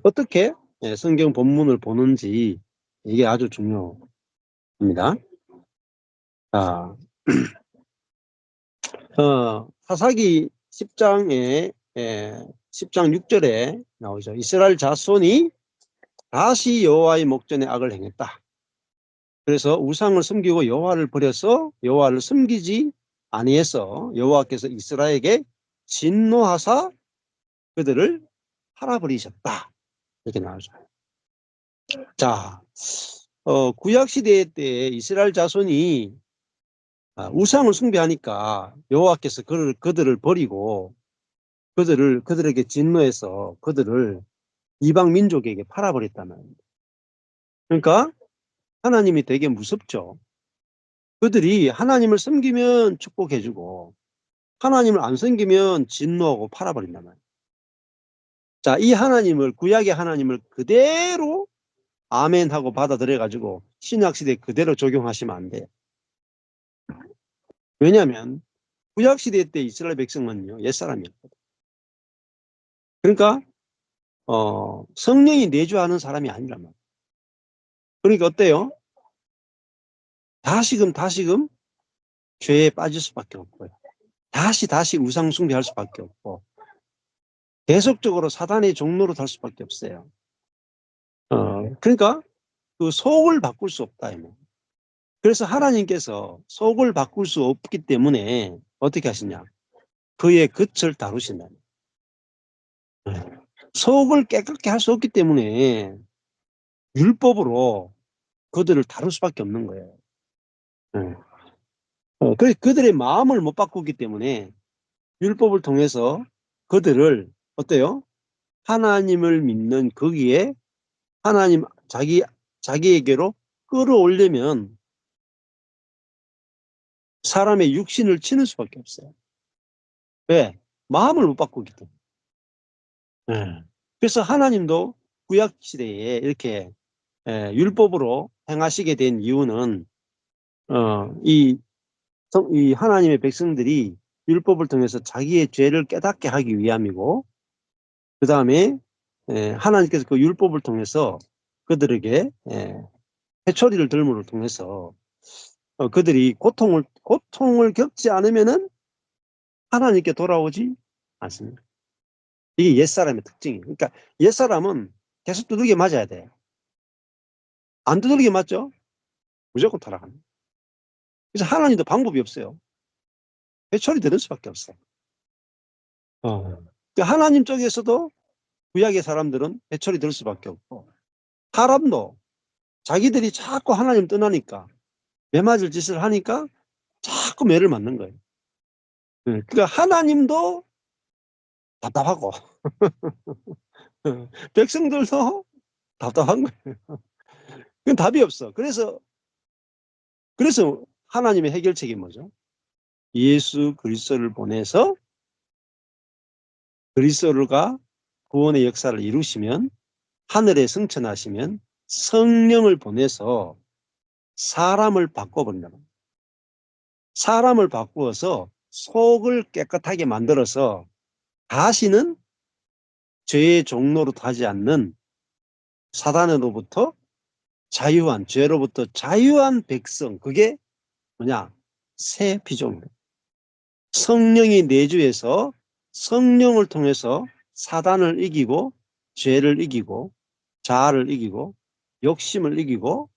어떻게 성경 본문을 보는지 이게 아주 중요합니다. 자, 사사기 10장에 10장 6절에 나오죠. 이스라엘 자손이 다시 여호와의 목전에 악을 행했다. 그래서 우상을 섬기고 여호와를 버려서 여호와를 섬기지 아니해서 여호와께서 이스라엘에게 진노하사 그들을 팔아버리셨다. 이렇게 나오죠. 자, 구약 시대 때 이스라엘 자손이 우상을 숭배하니까 여호와께서 그들을 버리고 그들에게 진노해서 그들을 이방 민족에게 팔아버렸다는. 그러니까 하나님이 되게 무섭죠. 그들이 하나님을 섬기면 축복해주고 하나님을 안 섬기면 진노하고 팔아버린단 말이에요. 자, 이 하나님을, 구약의 하나님을 그대로 아멘 하고 받아들여가지고 신약시대에 그대로 적용하시면 안 돼요. 왜냐하면 구약시대 때 이스라엘 백성은요, 옛사람이었거든요. 그러니까 성령이 내주하는 사람이 아니란 말이에요. 그러니까 어때요? 다시금 죄에 빠질 수밖에 없고요. 다시 우상 숭배할 수밖에 없고 계속적으로 사단의 종로로 달 수밖에 없어요. 그러니까 그 속을 바꿀 수 없다. 그래서 하나님께서 속을 바꿀 수 없기 때문에 어떻게 하시냐? 그의 겉을 다루신다. 속을 깨끗게 할 수 없기 때문에 율법으로 그들을 다룰 수밖에 없는 거예요. 그들의 마음을 못 바꾸기 때문에 율법을 통해서 그들을 어때요? 하나님을 믿는 거기에 하나님 자기에게로 끌어올리면 사람의 육신을 치는 수밖에 없어요. 왜? 마음을 못 바꾸기 때문에. 그래서 하나님도 구약 시대에 이렇게 율법으로 행하시게 된 이유는 이 하나님의 백성들이 율법을 통해서 자기의 죄를 깨닫게 하기 위함이고, 그 다음에 하나님께서 그 율법을 통해서 그들에게 회초리를 들음을 통해서 그들이 고통을 겪지 않으면은 하나님께 돌아오지 않습니다. 이게 옛사람의 특징이에요. 그러니까 옛사람은 계속 두들겨 맞아야 돼요. 안 두들겨 맞죠? 무조건 타락합니다. 그래서 하나님도 방법이 없어요. 회초리 들을 수밖에 없어요. 그러니까 하나님 쪽에서도 구약의 사람들은 회초리 들 수밖에 없고, 사람도 자기들이 자꾸 하나님 떠나니까 매맞을 짓을 하니까 자꾸 매를 맞는 거예요. 그러니까 하나님도 답답하고 백성들도 답답한 거예요. 그건 답이 없어. 그래서 하나님의 해결책이 뭐죠? 예수 그리스도를 보내서 그리스도가 구원의 역사를 이루시면, 하늘에 승천하시면 성령을 보내서 사람을 바꿔버린다. 사람을 바꾸어서 속을 깨끗하게 만들어서 다시는 죄의 종로로 타지 않는, 사단으로부터 자유한, 죄로부터 자유한 백성, 그게 뭐냐? 새 피조물. 성령이 내주해서 성령을 통해서 사단을 이기고 죄를 이기고 자아를 이기고 욕심을 이기고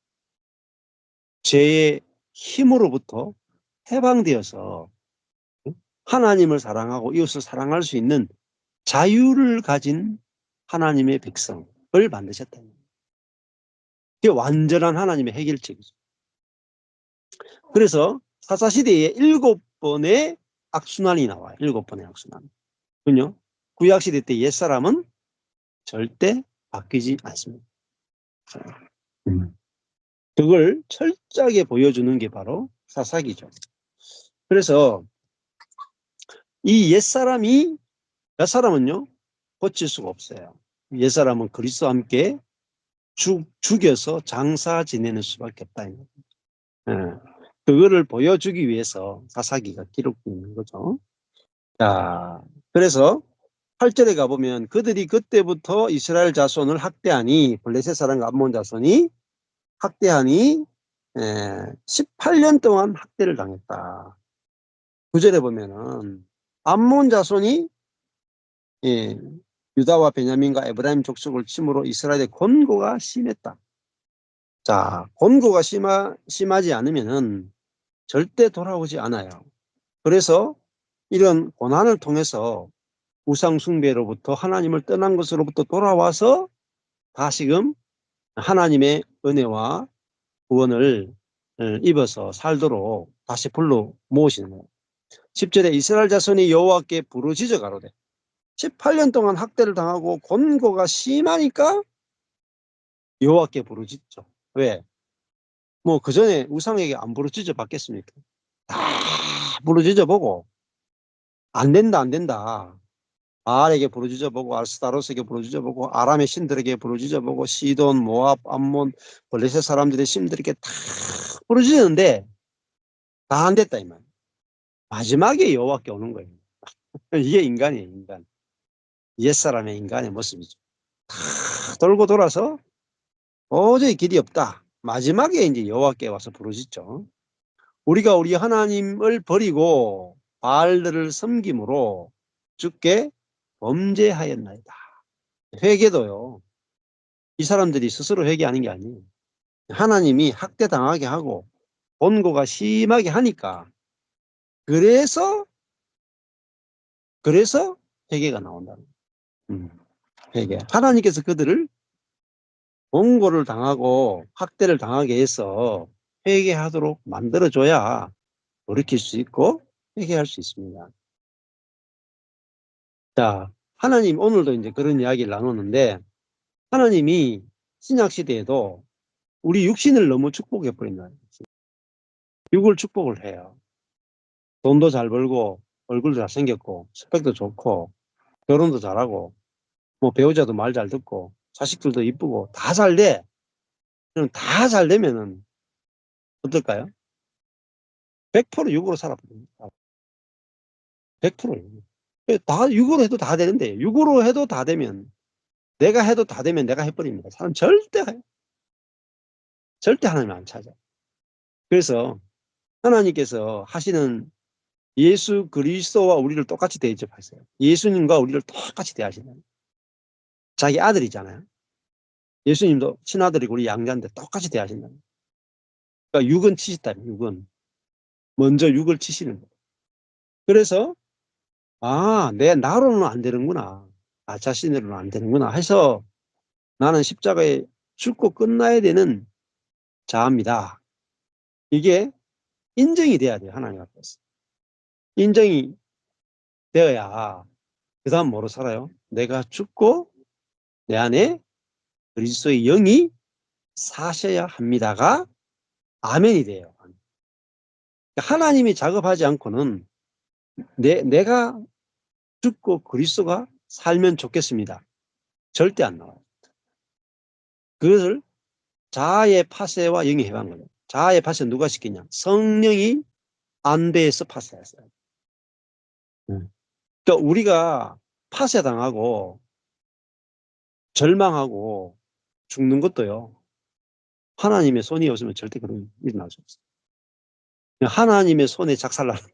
죄의 힘으로부터 해방되어서 하나님을 사랑하고 이웃을 사랑할 수 있는 자유를 가진 하나님의 백성을 만드셨다. 이게 완전한 하나님의 해결책이죠. 그래서 사사시대에 7번의 악순환이 나와요. 7번의 악순환. 그죠? 구약시대 때 옛사람은 절대 바뀌지 않습니다. 그걸 철저하게 보여주는 게 바로 사사기죠. 그래서 이 옛사람은요, 고칠 수가 없어요. 옛사람은 그리스도와 함께 죽여서 장사 지내는 수밖에 없다. 그거를 보여주기 위해서 사사기가 기록되어 있는 거죠. 자, 그래서 8절에 가보면 그들이 그때부터 이스라엘 자손을 학대하니, 블레셋 사람과 암몬 자손이 학대하니 18년 동안 학대를 당했다. 9절에 보면은 암몬 자손이 예, 유다와 베냐민과 에브라임 족속을 침으로 이스라엘의 권고가 심했다. 자, 권고가 심하지 않으면은 절대 돌아오지 않아요. 그래서 이런 고난을 통해서 우상 숭배로부터 하나님을 떠난 것으로부터 돌아와서 다시금 하나님의 은혜와 구원을 입어서 살도록 다시 불러 모으시는 거예요. 10절에 이스라엘 자손이 여호와께 부르짖어 가로되, 18년 동안 학대를 당하고 권고가 심하니까 여호와께 부르짖죠. 왜? 뭐 그전에 우상에게 안 부르짖어 봤겠습니까? 다 부르짖어 보고 안 된다 안 된다. 바알에게 부르짖어 보고 아스타로스에게 부르짖어 보고 아람의 신들에게 부르짖어 보고 시돈, 모압, 암몬, 블레셋 사람들의 신들에게 다 부르짖었는데 다 안 됐다 이 말. 마지막에 여호와께 오는 거예요. 이게 인간이에요, 인간. 옛사람의 인간의 모습이죠. 다 돌고 돌아서 도저히 길이 없다. 마지막에 이제 여호와께 와서 부르짖죠. 우리가 우리 하나님을 버리고 바알들을 섬김으로 주께 범죄하였나이다. 회개도요, 이 사람들이 스스로 회개하는 게 아니에요. 하나님이 학대당하게 하고 본고가 심하게 하니까 그래서 회개가 나온다는 거예요. 회개. 하나님께서 그들을 본고를 당하고 학대를 당하게 해서 회개하도록 만들어줘야 돌이킬 수 있고 회개할 수 있습니다. 자, 하나님 오늘도 이제 그런 이야기를 나누는데, 하나님이 신약 시대에도 우리 육신을 너무 축복해 버린다. 육을 축복을 해요. 돈도 잘 벌고 얼굴도 잘생겼고 스펙도 좋고 결혼도 잘하고 뭐 배우자도 말 잘 듣고 자식들도 이쁘고 다 잘 돼. 그럼 다 잘 되면은 어떨까요? 100% 육으로 살아버립니다. 100%. 다 육으로 해도 다 되는데, 육으로 해도 다 되면, 내가 해도 다 되면 내가 해버립니다. 사람 절대 하나님 안 찾아. 그래서 하나님께서 하시는 예수 그리스도와 우리를 똑같이 대접하세요. 예수님과 우리를 똑같이 대하시는. 자기 아들이잖아요. 예수님도 친아들이고 우리 양자인데 똑같이 대하신다. 그러니까 육은 치셨다. 육은 먼저 육을 치시는 거예요. 그래서 내 나로는 안 되는구나. 나 자신으로는 안 되는구나 해서 나는 십자가에 죽고 끝나야 되는 자입니다. 이게 인정이 돼야 돼요. 하나님 앞에서. 인정이 되어야 그 다음 뭐로 살아요? 내가 죽고 내 안에 그리스도의 영이 사셔야 합니다가 아멘이 돼요. 하나님이 작업하지 않고는 내가 죽고 그리스도가 살면 좋겠습니다. 절대 안 나와요. 그것을 자아의 파쇄와 영이 해방 거예요. 자아의 파쇄 누가 시키냐? 성령이 안배에서 파쇄했어요. 그러니까 우리가 파쇄당하고 절망하고 죽는 것도요, 하나님의 손이 없으면 절대 그런 일이 일어날 수 없어요. 하나님의 손에 작살나는 거예요.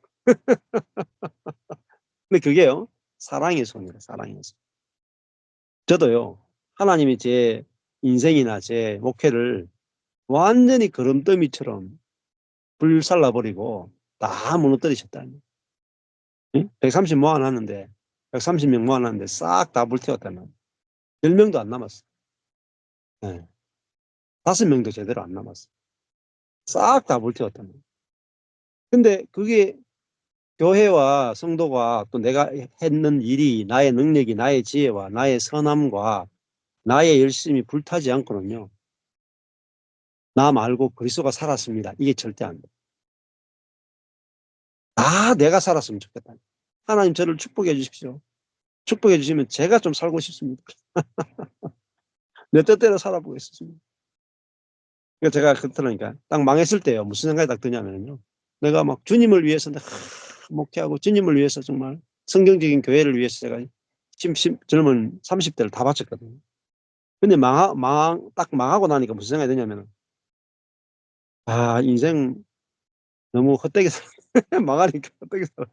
근데 그게요, 사랑의 손이에요. 사랑의 손. 저도요, 하나님이 제 인생이나 제 목회를 완전히 거름더미처럼 불살라버리고 다 무너뜨리셨다는 거예요. 130 모아놨는데 130명 모아놨는데 싹 다 불태웠다는 거예요. 10명도 안 남았어요. 네. 5명도 제대로 안 남았어요. 싹 다 불태웠다는 거예요. 근데 그게 교회와 성도가 또 내가 했는 일이 나의 능력이 나의 지혜와 나의 선함과 나의 열심이 불타지 않고는요, 나 말고 그리스도가 살았습니다. 이게 절대 안 돼. 다 내가 살았으면 좋겠다. 하나님 저를 축복해 주십시오. 축복해 주시면 제가 좀 살고 싶습니다. 내 뜻대로 살아보겠습니다. 그러니까 제가 그렇더라니까. 딱 망했을 때요, 무슨 생각이 딱 드냐면요, 내가 막 주님을 위해서 목회하고 주님을 위해서 정말 성경적인 교회를 위해서 제가 젊은 30대를 다 바쳤거든요. 근데 딱 망하고 나니까 무슨 생각이 드냐면, 아, 인생 너무 헛되게 살 망하니까 헛되게 살아.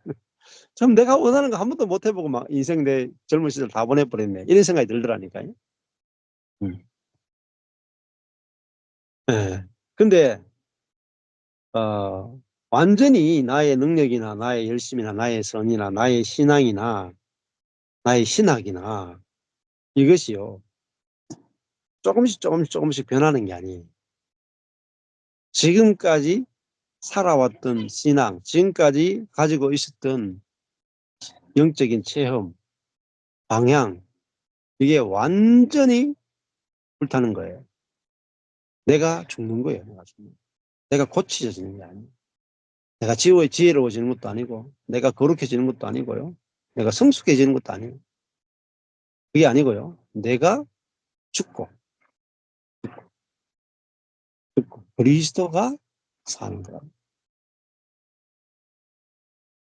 참 내가 원하는 거 한 번도 못 해보고 막 인생 내 젊은 시절 다 보내버렸네. 이런 생각이 들더라니까요. 음. 예. 근데, 완전히 나의 능력이나 나의 열심이나 나의 선이나 나의 신앙이나 나의 신학이나 이것이요. 조금씩 변하는 게 아니에요. 지금까지 살아왔던 신앙, 지금까지 가지고 있었던 영적인 체험, 방향, 이게 완전히 불타는 거예요. 내가 죽는 거예요. 내가 죽는 거. 내가 고치져지는 게 아니에요. 내가 지혜로워지는 것도 아니고, 내가 거룩해지는 것도 아니고요. 내가 성숙해지는 것도 아니에요. 그게 아니고요. 내가 죽고, 그리스도가 사는 거야.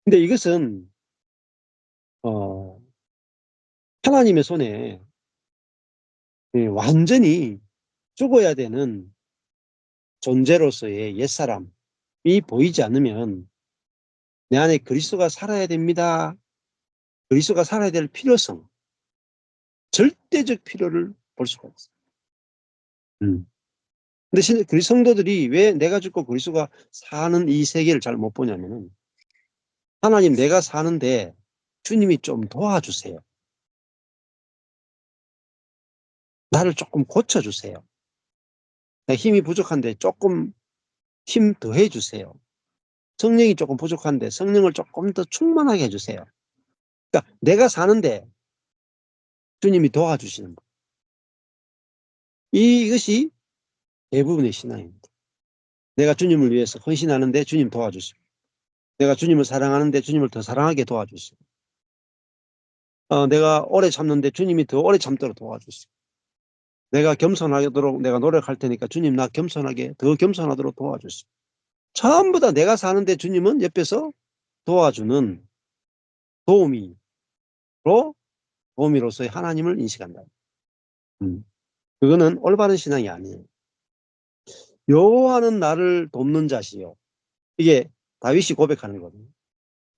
근데 이것은, 어, 하나님의 손에 완전히 죽어야 되는 존재로서의 옛사람이 보이지 않으면 내 안에 그리스도가 살아야 됩니다. 그리스도가 살아야 될 필요성, 절대적 필요를 볼 수가 없어요. 근데 성도들이 왜 내가 죽고 그리스도가 사는 이 세계를 잘 못 보냐면은, 하나님 내가 사는데 주님이 좀 도와주세요. 나를 조금 고쳐주세요. 내가 힘이 부족한데 조금 힘 더해 주세요. 성령이 조금 부족한데 성령을 조금 더 충만하게 해주세요. 그러니까 내가 사는데 주님이 도와주시는 거. 이것이 대부분의 신앙입니다. 내가 주님을 위해서 헌신하는데 주님 도와주시고, 내가 주님을 사랑하는데 주님을 더 사랑하게 도와주시고, 내가 오래 참는데 주님이 더 오래 참도록 도와주시고, 내가 겸손하도록 내가 노력할 테니까 주님 나 겸손하게 더 겸손하도록 도와주시고, 전부 다 내가 사는데 주님은 옆에서 도와주는 도우미로 도우미로서의 하나님을 인식한다. 그거는 올바른 신앙이 아니에요. 여호와는 나를 돕는 자시요. 이게 다윗이 고백하는 거거든요.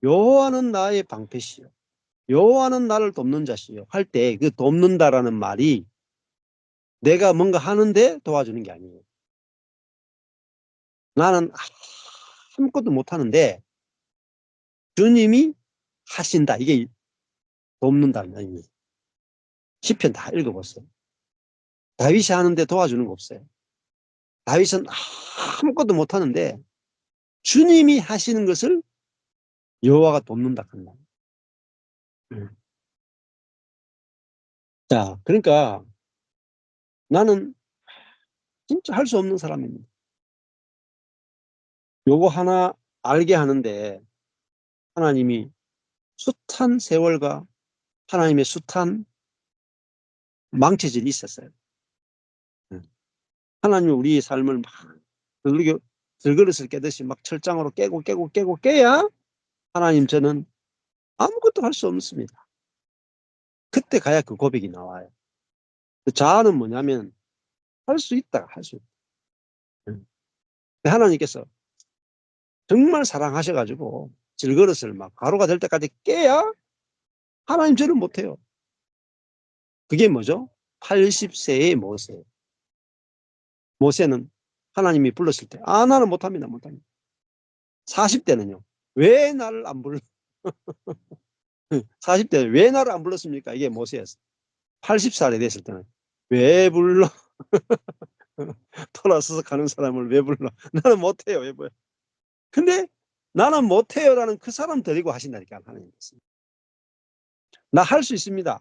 여호와는 나의 방패시요. 여호와는 나를 돕는 자시요. 할 때 그 돕는다라는 말이 내가 뭔가 하는데 도와주는 게 아니에요. 나는 아무것도 못하는데 주님이 하신다. 이게 돕는다는 의미. 시편 다 읽어보세요. 다윗이 하는데 도와주는 거 없어요. 다윗은 아무것도 못하는데 주님이 하시는 것을 여호와가 돕는다. 자, 그러니까 나는 진짜 할 수 없는 사람입니다. 요거 하나 알게 하는데 하나님이 숱한 세월과 하나님의 숱한 망치질이 있었어요. 하나님이 우리의 삶을 막 들그릇을 깨듯이 막 철장으로 깨고 깨야 하나님 저는 아무것도 할 수 없습니다. 그때 가야 그 고백이 나와요. 그 자아는 뭐냐면 할 수 있다. 할 수 있다. 하나님께서 정말 사랑하셔가지고 질그릇을 막 가루가 될 때까지 깨야 하나님 저는 못해요. 그게 뭐죠? 80세의 모세. 모세는 하나님이 불렀을 때, 나는 못합니다. 40대는요. 왜 나를 안 불러? 40대는 왜 나를 안 불렀습니까? 이게 모세였어요. 80살이 됐을 때는 왜 불러? 돌아서서 가는 사람을 왜 불러? 나는 못해요. 왜 뭐야? 근데 나는 못해요라는 그 사람 데리고 하신다니까 하나님께서. 나 할 수 있습니다.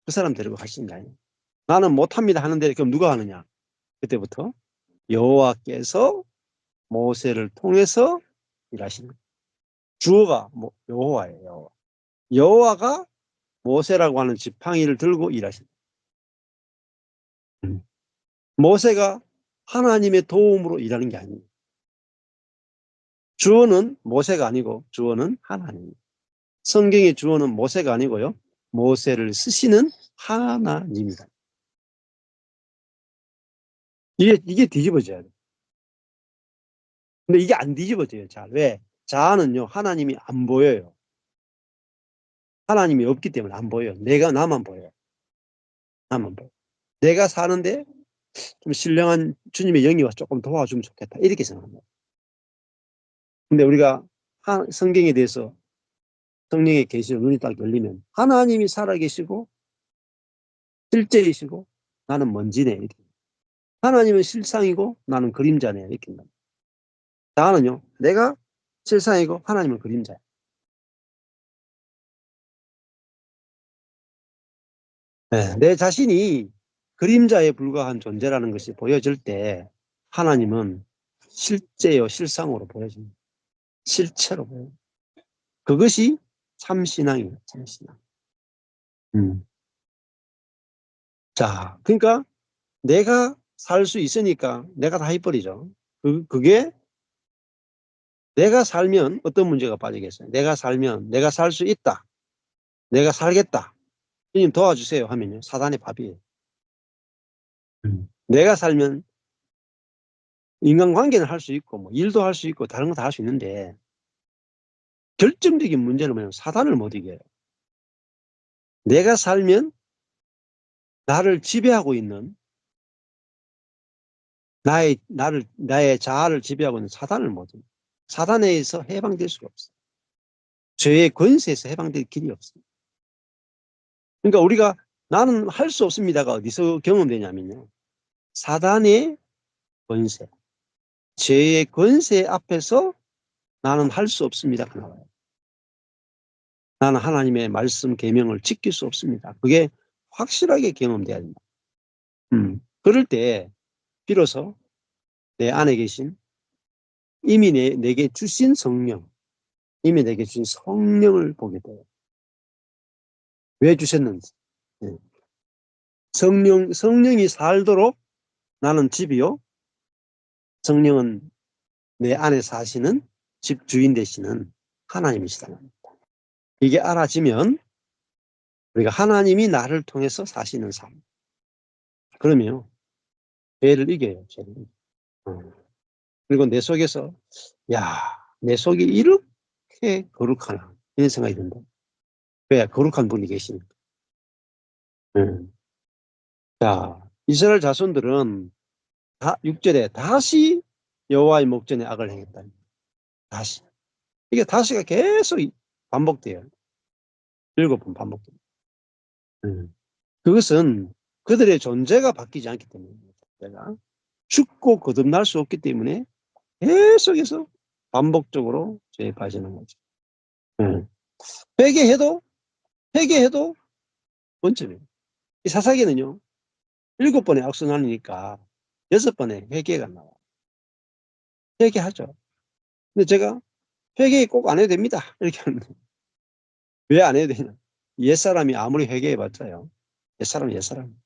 그 사람 데리고 하신다. 나는 못합니다 하는데 그럼 누가 하느냐? 그때부터 여호와께서 모세를 통해서 일하시는 거예요. 주어가 여호와예요. 여호와. 여호와가 모세라고 하는 지팡이를 들고 일하신다. 모세가 하나님의 도움으로 일하는 게 아니에요. 주어는 모세가 아니고 주어는 하나님. 성경의 주어는 모세가 아니고요. 모세를 쓰시는 하나님이다. 이게 뒤집어져야 돼. 근데 이게 안 뒤집어져요. 자, 왜? 자아는요, 하나님이 안 보여요. 하나님이 없기 때문에 안 보여요. 나만 보여요. 나만 보여. 내가 사는데 좀 신령한 주님의 영이 와서 조금 도와주면 좋겠다. 이렇게 생각합니다. 근데 우리가 성경에 대해서 성령의 계시로 눈이 딱 열리면 하나님이 살아계시고 실제이시고 나는 먼지네. 이렇게. 하나님은 실상이고 나는 그림자네. 이렇게. 나는요, 내가 실상이고 하나님은 그림자야. 네, 내 자신이 그림자에 불과한 존재라는 것이 보여질 때 하나님은 실제요, 실상으로 보여집니다. 실체로 보여요. 그것이 참신앙이에요. 참신앙. 자, 그러니까 내가 살 수 있으니까 내가 다 해버리죠. 그게 내가 살면 어떤 문제가 빠지겠어요? 내가 살면 내가 살 수 있다. 내가 살겠다. 주님 도와주세요 하면요. 사단의 밥이에요. 내가 살면 인간관계는 할 수 있고 뭐 일도 할 수 있고 다른 거 다 할 수 있는데 결정적인 문제는 뭐냐면 사단을 못 이겨요. 내가 살면 나를 지배하고 있는 나의 자아를 지배하고 있는 사단을 못 이겨요. 사단에 의해서 해방될 수가 없어요. 죄의 권세에서 해방될 길이 없어요. 그러니까 우리가 나는 할 수 없습니다가 어디서 경험되냐면요. 사단의 권세, 죄의 권세 앞에서 나는 할 수 없습니다가 나와요. 나는 하나님의 말씀 계명을 지킬 수 없습니다. 그게 확실하게 경험돼야 된다. 그럴 때 비로소 내 안에 계신 이미 내게 주신 성령, 이미 내게 주신 성령을 보게 돼요. 왜 주셨는지. 네. 성령이 살도록 나는 집이요. 성령은 내 안에 사시는 집 주인 되시는 하나님이시다. 이게 알아지면 우리가 하나님이 나를 통해서 사시는 삶. 그러면 죄를 이겨요. 죄를. 그리고 내 속에서 야, 내 속이 이렇게 거룩하나 이런 생각이 든다. 왜? 거룩한 분이 계시니까. 음. 자, 이스라엘 자손들은 6절에 다시 여호와의 목전에 악을 행했다. 다시. 이게 다시가 계속 반복돼요. 7번 반복돼요. 그것은 그들의 존재가 바뀌지 않기 때문입니다. 내가 죽고 거듭날 수 없기 때문에 계속해서 반복적으로 죄에 빠지는 거죠. 회개해도 회개해도 원점이에요. 이 사사기는요 7번의 악순환이니까 6번의 회개가 나와요. 회개하죠. 근데 제가 회개 꼭 안 해도 됩니다. 이렇게 하는데 왜 안 해도 되냐? 옛사람이 아무리 회개해봤자요. 옛사람은 옛사람.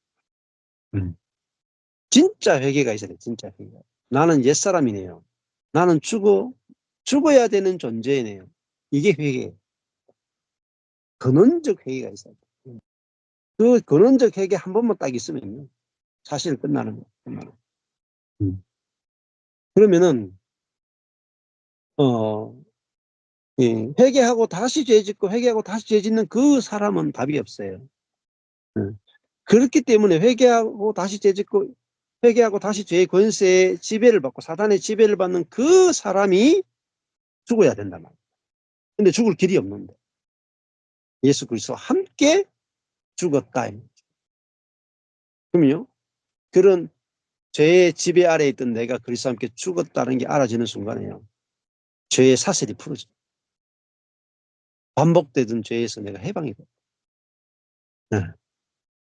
진짜 회개가 있어야 돼. 진짜 회개. 나는 옛사람이네요. 나는 죽어야 되는 존재네요. 이게 회개예요. 근원적 회개가 있어야 돼. 그 근원적 회개 한 번만 딱 있으면요. 사실 끝나는 거예요. 끝나는 거예요. 그러면은 회개하고 다시 죄 짓고 회개하고 다시 죄 짓는 그 사람은 답이 없어요. 그렇기 때문에 회개하고 다시 죄 짓고 회개하고 다시 죄의 권세의 지배를 받고 사단의 지배를 받는 그 사람이 죽어야 된단 말이에요. 근데 죽을 길이 없는데 예수 그리스도와 함께 죽었다. 그러면요. 그런 죄의 지배 아래에 있던 내가 그리스도와 함께 죽었다는 게 알아지는 순간에요. 죄의 사슬이 풀어져. 반복되던 죄에서 내가 해방이 돼. 네.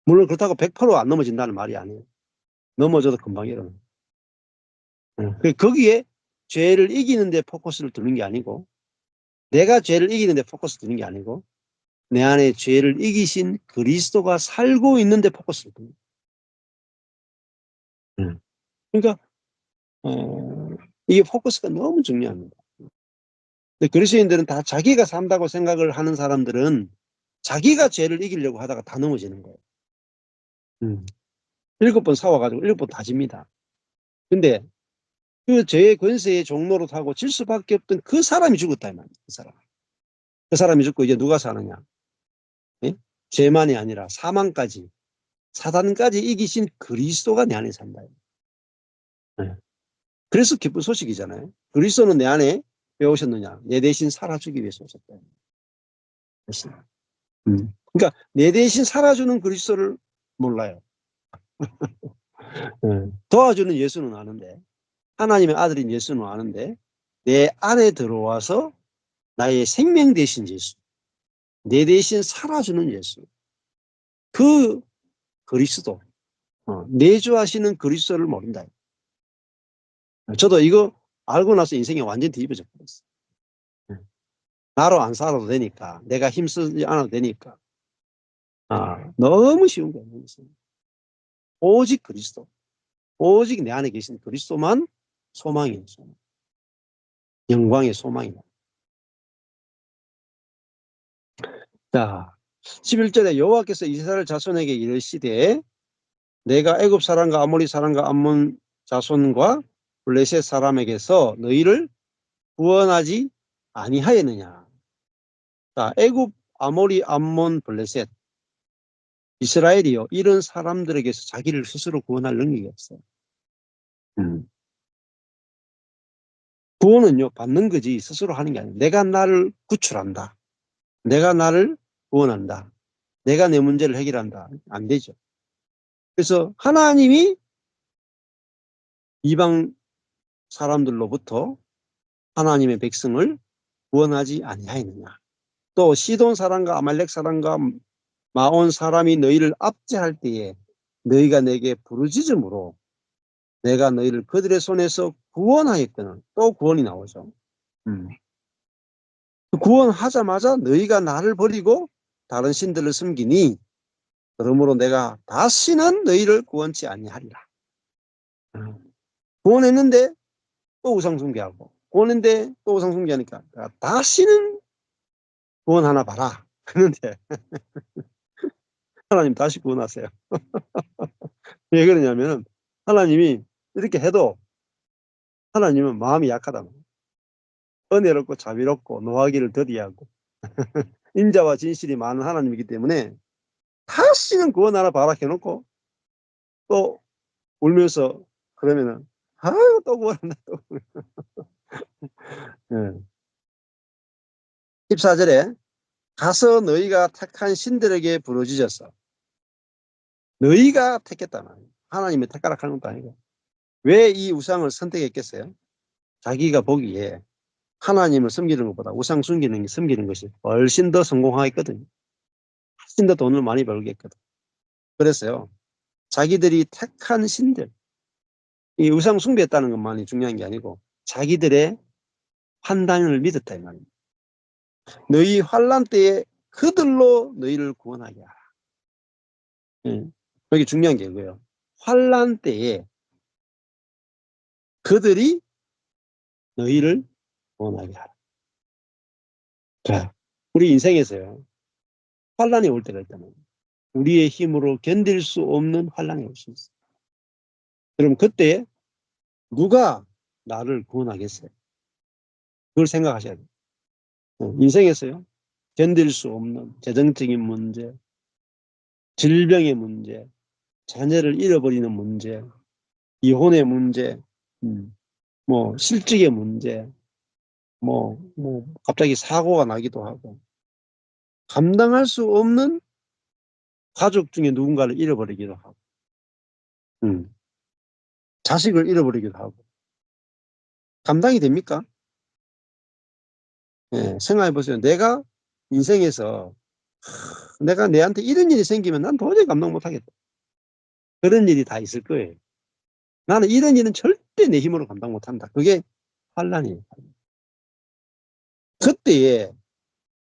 물론 그렇다고 100%안 넘어진다는 말이 아니에요. 넘어져도 금방 일어나요. 거기에 죄를 이기는 데 포커스를 두는 게 아니고 내가 죄를 이기는 데 포커스 두는 게 아니고 내 안에 죄를 이기신 그리스도가 살고 있는 데 포커스를 두는 거예요. 그러니까 이게 포커스가 너무 중요합니다. 근데 그리스도인들은 다 자기가 산다고 생각을 하는 사람들은 자기가 죄를 이기려고 하다가 다 넘어지는 거예요. 7번 싸워가지고 7번 다 집니다. 근데 그 죄의 권세의 종로로 타고 질 수밖에 없던 그 사람이 죽었다 이 말이에요. 그 사람이 죽고 이제 누가 사느냐? 예? 죄만이 아니라 사망까지, 사단까지 이기신 그리스도가 내 안에 산다. 예. 그래서 기쁜 소식이잖아요. 그리스도는 내 안에 왜 오셨느냐? 내 대신 살아주기 위해서 오셨다. 그러니까 내 대신 살아주는 그리스도를 몰라요. 도와주는 예수는 아는데, 하나님의 아들인 예수는 아는데, 내 안에 들어와서 나의 생명 대신 예수, 내 대신 살아주는 예수, 그 그리스도, 내주하시는 그리스도를 모른다. 저도 이거 알고 나서 인생이 완전히 뒤집어져 버렸어요. 나로 안 살아도 되니까, 내가 힘쓰지 않아도 되니까, 너무 쉬운 거예요. 오직 그리스도, 오직 내 안에 계신 그리스도만 소망이에요. 소망. 영광의 소망이다. 자, 11절에 여호와께서 이스라엘 자손에게 이르시되 내가 애굽 사람과 아모리 사람과 암몬 자손과 블레셋 사람에게서 너희를 구원하지 아니하였느냐. 자, 애굽, 아모리, 암몬, 블레셋, 이스라엘이요. 이런 사람들에게서 자기를 스스로 구원할 능력이 없어요. 구원은요, 받는 거지 스스로 하는 게 아니에요. 내가 나를 구출한다. 내가 나를 구원한다. 내가 내 문제를 해결한다. 안 되죠. 그래서 하나님이 이방 사람들로부터 하나님의 백성을 구원하지 아니하였느냐. 또 시돈 사람과 아말렉 사람과 마온 사람이 너희를 압제할 때에 너희가 내게 부르짖음으로 내가 너희를 그들의 손에서 구원하였거늘. 또 구원이 나오죠. 구원하자마자 너희가 나를 버리고 다른 신들을 섬기니 그러므로 내가 다시는 너희를 구원치 아니하리라. 구원했는데 또 우상숭배하고, 구원했는데 또 우상숭배하니까 다시는 구원하나 봐라. 그런데 하나님 다시 구원하세요. 왜 그러냐면 하나님이 이렇게 해도 하나님은 마음이 약하다. 은혜롭고 자비롭고 노하기를 더디하고 인자와 진실이 많은 하나님이기 때문에 다시는 구원하나 봐라 해놓고 또 울면서 그러면은 아유 또 구원한다. 또. 14절에 가서 너희가 택한 신들에게 부르짖어서 너희가 택했다 말이에요. 하나님이 택하라 하는 것도 아니고 왜 이 우상을 선택했겠어요? 자기가 보기에 하나님을 섬기는 것보다 우상 섬기는 것이 훨씬 더 성공하겠거든요. 훨씬 더 돈을 많이 벌겠거든. 그래서요. 자기들이 택한 신들, 이 우상 숭배했다는 것만이 중요한 게 아니고 자기들의 판단을 믿었다 이 말입니다. 너희 환난 때에 그들로 너희를 구원하게 하라. 여기 중요한 게 이거예요. 환난 때에 그들이 너희를 구원하게 하라. 자, 우리 인생에서요. 환난이 올 때가 있다면 우리의 힘으로 견딜 수 없는 환난이 올 수 있어요. 그럼 그때 누가 나를 구원하겠어요? 그걸 생각하셔야 돼요. 인생에서요. 견딜 수 없는 재정적인 문제, 질병의 문제, 자녀를 잃어버리는 문제, 이혼의 문제, 뭐 실직의 문제, 뭐 갑자기 사고가 나기도 하고 감당할 수 없는 가족 중에 누군가를 잃어버리기도 하고 자식을 잃어버리기도 하고 감당이 됩니까? 예, 생각해 보세요. 내가 인생에서 내가 내한테 이런 일이 생기면 난 도저히 감당 못하겠다. 그런 일이 다 있을 거예요. 나는 이런 일은 절대 내 힘으로 감당 못한다. 그게 환란이에요. 그때에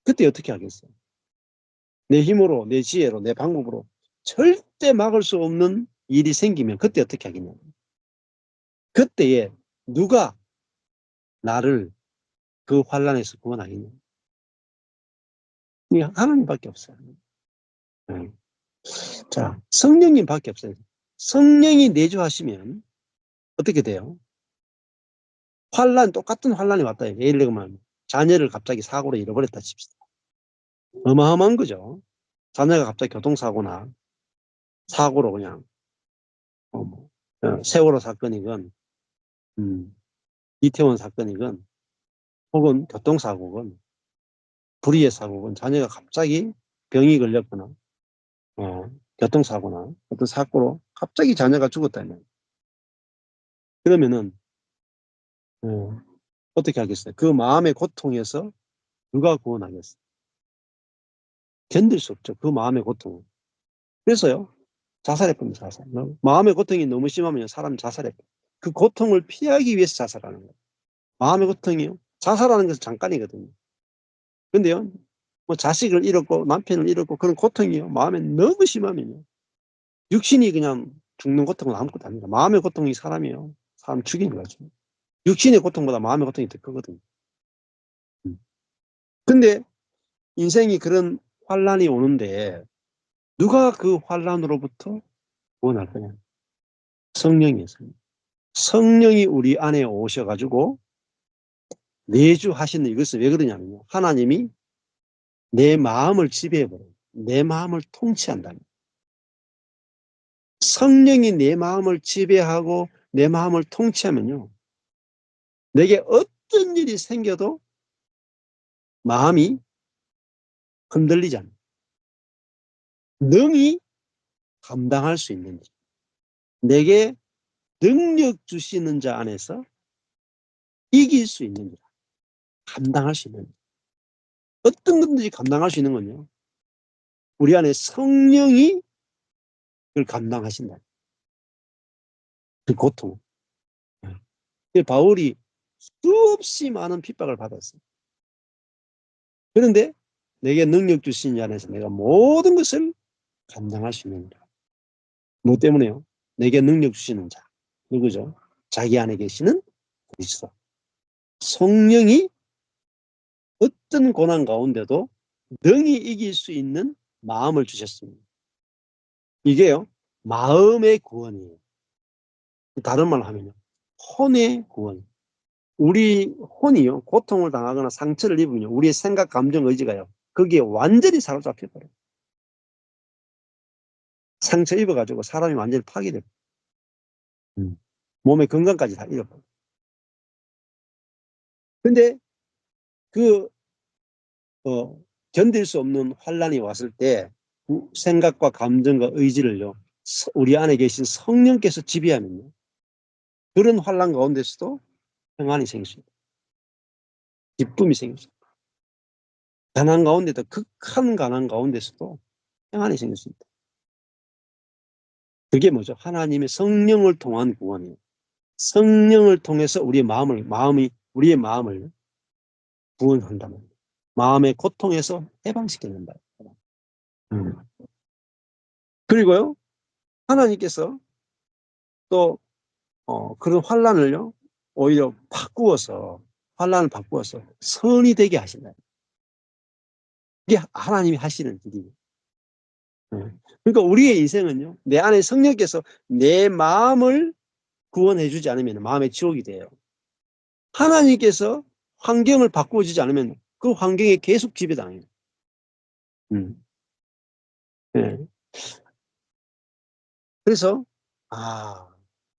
그때 어떻게 하겠어요? 내 힘으로, 내 지혜로, 내 방법으로 절대 막을 수 없는 일이 생기면 그때 어떻게 하겠냐? 그때에 누가 나를 그 환란에서 구원하겠냐? 하나님밖에 없어요. 네. 자, 성령님밖에 없어요. 성령이 내주하시면 어떻게 돼요? 똑같은 환란이 왔다. 예를 들면 자녀를 갑자기 사고로 잃어버렸다 칩시다. 어마어마한 거죠. 자녀가 갑자기 교통사고나 사고로 그냥 세월호 사건이건 이태원 사건이건 혹은 교통사고건 불의의 사고건 자녀가 갑자기 병이 걸렸거나 교통사고나 어떤 사고로 갑자기 자녀가 죽었다면 그러면은 어떻게 하겠어요? 그 마음의 고통에서 누가 구원하겠어요? 견딜 수 없죠. 그 마음의 고통. 그래서요. 자살해버립니다. 자살. 마음의 고통이 너무 심하면 사람이 자살해버려요. 그 고통을 피하기 위해서 자살하는 거예요. 마음의 고통이요. 자살하는 것은 잠깐이거든요. 근데요. 뭐 자식을 잃었고 남편을 잃었고 그런 고통이요. 마음에 너무 심하면요. 육신이 그냥 죽는 고통은 아무것도 아닙니다. 마음의 고통이 사람이요. 사람 죽이는 거죠. 육신의 고통보다 마음의 고통이 더 크거든요. 근데 인생이 그런 환란이 오는데 누가 그 환란으로부터 구원할 거냐? 성령이에요. 성령이 우리 안에 오셔가지고 내주하시는 이것은 왜 그러냐면요. 하나님이 내 마음을 지배해버려요. 내 마음을 통치한다는 거예요. 성령이 내 마음을 지배하고 내 마음을 통치하면요. 내게 어떤 일이 생겨도 마음이 흔들리지 않아요. 능히 감당할 수 있는지. 내게 능력 주시는 자 안에서 이길 수 있는지. 감당할 수 있는지. 어떤 것든지 감당할 수 있는 건요. 우리 안에 성령이 그걸 감당하신다. 그 고통. 바울이 수없이 많은 핍박을 받았어요. 그런데 내게 능력 주신 자 안에서 내가 모든 것을 감당할 수 있는 자. 뭐 때문에요? 내게 능력 주시는 자. 누구죠? 자기 안에 계시는 그리스도. 성령이 어떤 고난 가운데도 능히 이길 수 있는 마음을 주셨습니다. 이게요. 마음의 구원이에요. 다른 말로 하면요. 혼의 구원. 우리 혼이요. 고통을 당하거나 상처를 입으면 우리의 생각, 감정, 의지가요. 거기에 완전히 사로잡혀 버려요. 상처 입어가지고 사람이 완전히 파괴돼요. 몸의 건강까지 다 잃어버려요. 근데 그 견딜 수 없는 환란이 왔을 때 생각과 감정과 의지를요. 우리 안에 계신 성령께서 지배하면요. 그런 환란 가운데서도 평안이 생깁니다. 기쁨이 생깁니다. 가난 가운데도 극한 가난 가운데서도 평안이 생겼습니다. 그게 뭐죠? 하나님의 성령을 통한 구원이에요. 성령을 통해서 우리의 우리의 마음을 구원한다는 거예요. 마음의 고통에서 해방시켜낸다. 그리고요, 하나님께서 또 그런 환란을요, 오히려 환란을 바꾸어서 선이 되게 하신다. 이게 하나님이 하시는 일이에요. 그러니까 우리의 인생은요, 내 안에 성령께서 내 마음을 구원해 주지 않으면 마음의 지옥이 돼요. 하나님께서 환경을 바꾸어 주지 않으면 그 환경에 계속 지배당해요. 음. 네. 그래서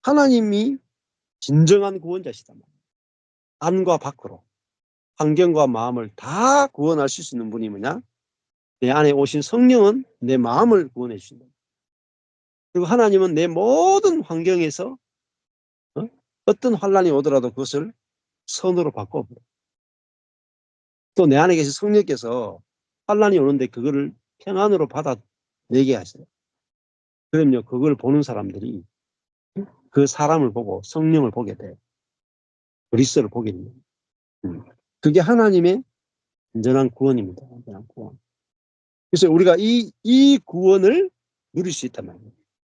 하나님이 진정한 구원자시다. 안과 밖으로 환경과 마음을 다 구원할 수 있는 분이 뭐냐? 내 안에 오신 성령은 내 마음을 구원해 주신다. 그리고 하나님은 내 모든 환경에서 어떤 환란이 오더라도 그것을 선으로 바꿔버려. 또 내 안에 계신 성령께서 환란이 오는데 그거를 평안으로 받아내게 하세요. 그럼요, 그걸 보는 사람들이 그 사람을 보고 성령을 보게 돼요. 그리스도를 보게 됩니다. 그게 하나님의 완전한 구원입니다. 완전한 구원. 그래서 우리가 이 구원을 누릴 수 있단 말이에요.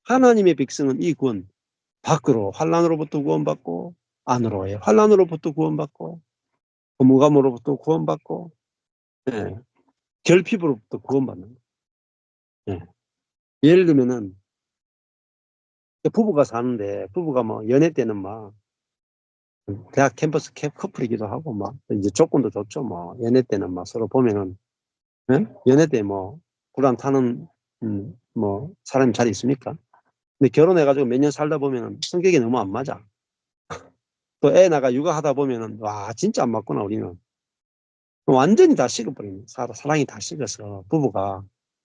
하나님의 백성은 이 구원 밖으로 환란으로부터 구원받고 안으로의 환란으로부터 구원받고 무감으로부터 구원받고 네. 결핍으로부터 구원받는 거예요. 예. 예를 들면은 부부가 사는데 부부가 뭐 연애 때는 막 대학 캠퍼스 커플이기도 하고 막 이제 조건도 좋죠. 뭐 연애 때는 막 서로 보면은 예? 연애 때 뭐 구란 타는 뭐 사람이 잘 있습니까? 근데 결혼해가지고 몇 년 살다 보면은 성격이 너무 안 맞아. 또 애 나가 육아하다 보면은 와 진짜 안 맞구나 우리는. 완전히 다 식어버리는 사랑이 다 식어서 부부가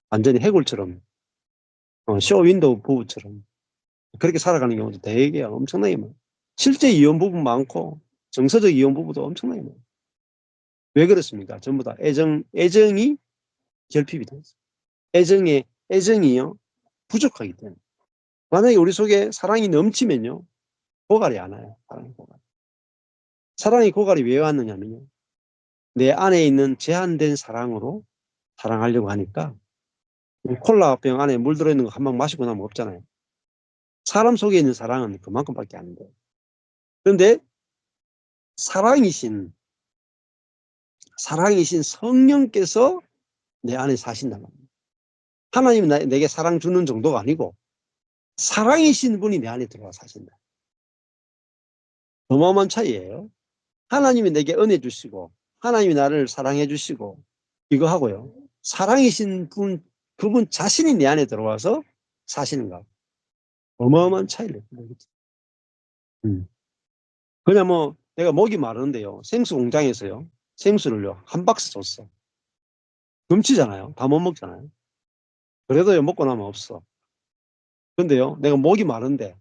완전히 해골처럼 쇼윈도우 부부처럼 그렇게 살아가는 경우도 되게 엄청나게 많아요. 실제 이혼 부부 많고 정서적 이혼 부부도 엄청나게 많아요. 왜 그렇습니까? 전부 다 애정이 결핍이 되어 있어요. 애정이요 부족하기 때문에. 만약에 우리 속에 사랑이 넘치면요 고갈이 안 와요. 사랑이 고갈이 왜 왔느냐면요 내 안에 있는 제한된 사랑으로 사랑하려고 하니까 콜라병 안에 물 들어있는 거 한 방 마시고 나면 없잖아요. 사람 속에 있는 사랑은 그만큼밖에 안 돼요. 그런데 사랑이신 성령께서 내 안에 사신단 말이에요. 하나님이 내게 사랑 주는 정도가 아니고 사랑이신 분이 내 안에 들어와 사신다. 어마어마한 차이예요. 하나님이 내게 은혜 주시고 하나님이 나를 사랑해 주시고 이거 하고요. 사랑이신 분 그분 자신이 내 안에 들어와서 사시는가. 어마어마한 차이를 보이죠. 그냥 뭐 내가 목이 마르는데요. 생수 공장에서요. 생수를요. 한 박스 줬어. 넘치잖아요. 다 못 먹잖아요. 그래도요 먹고 나면 없어. 근데요 내가 목이 마른데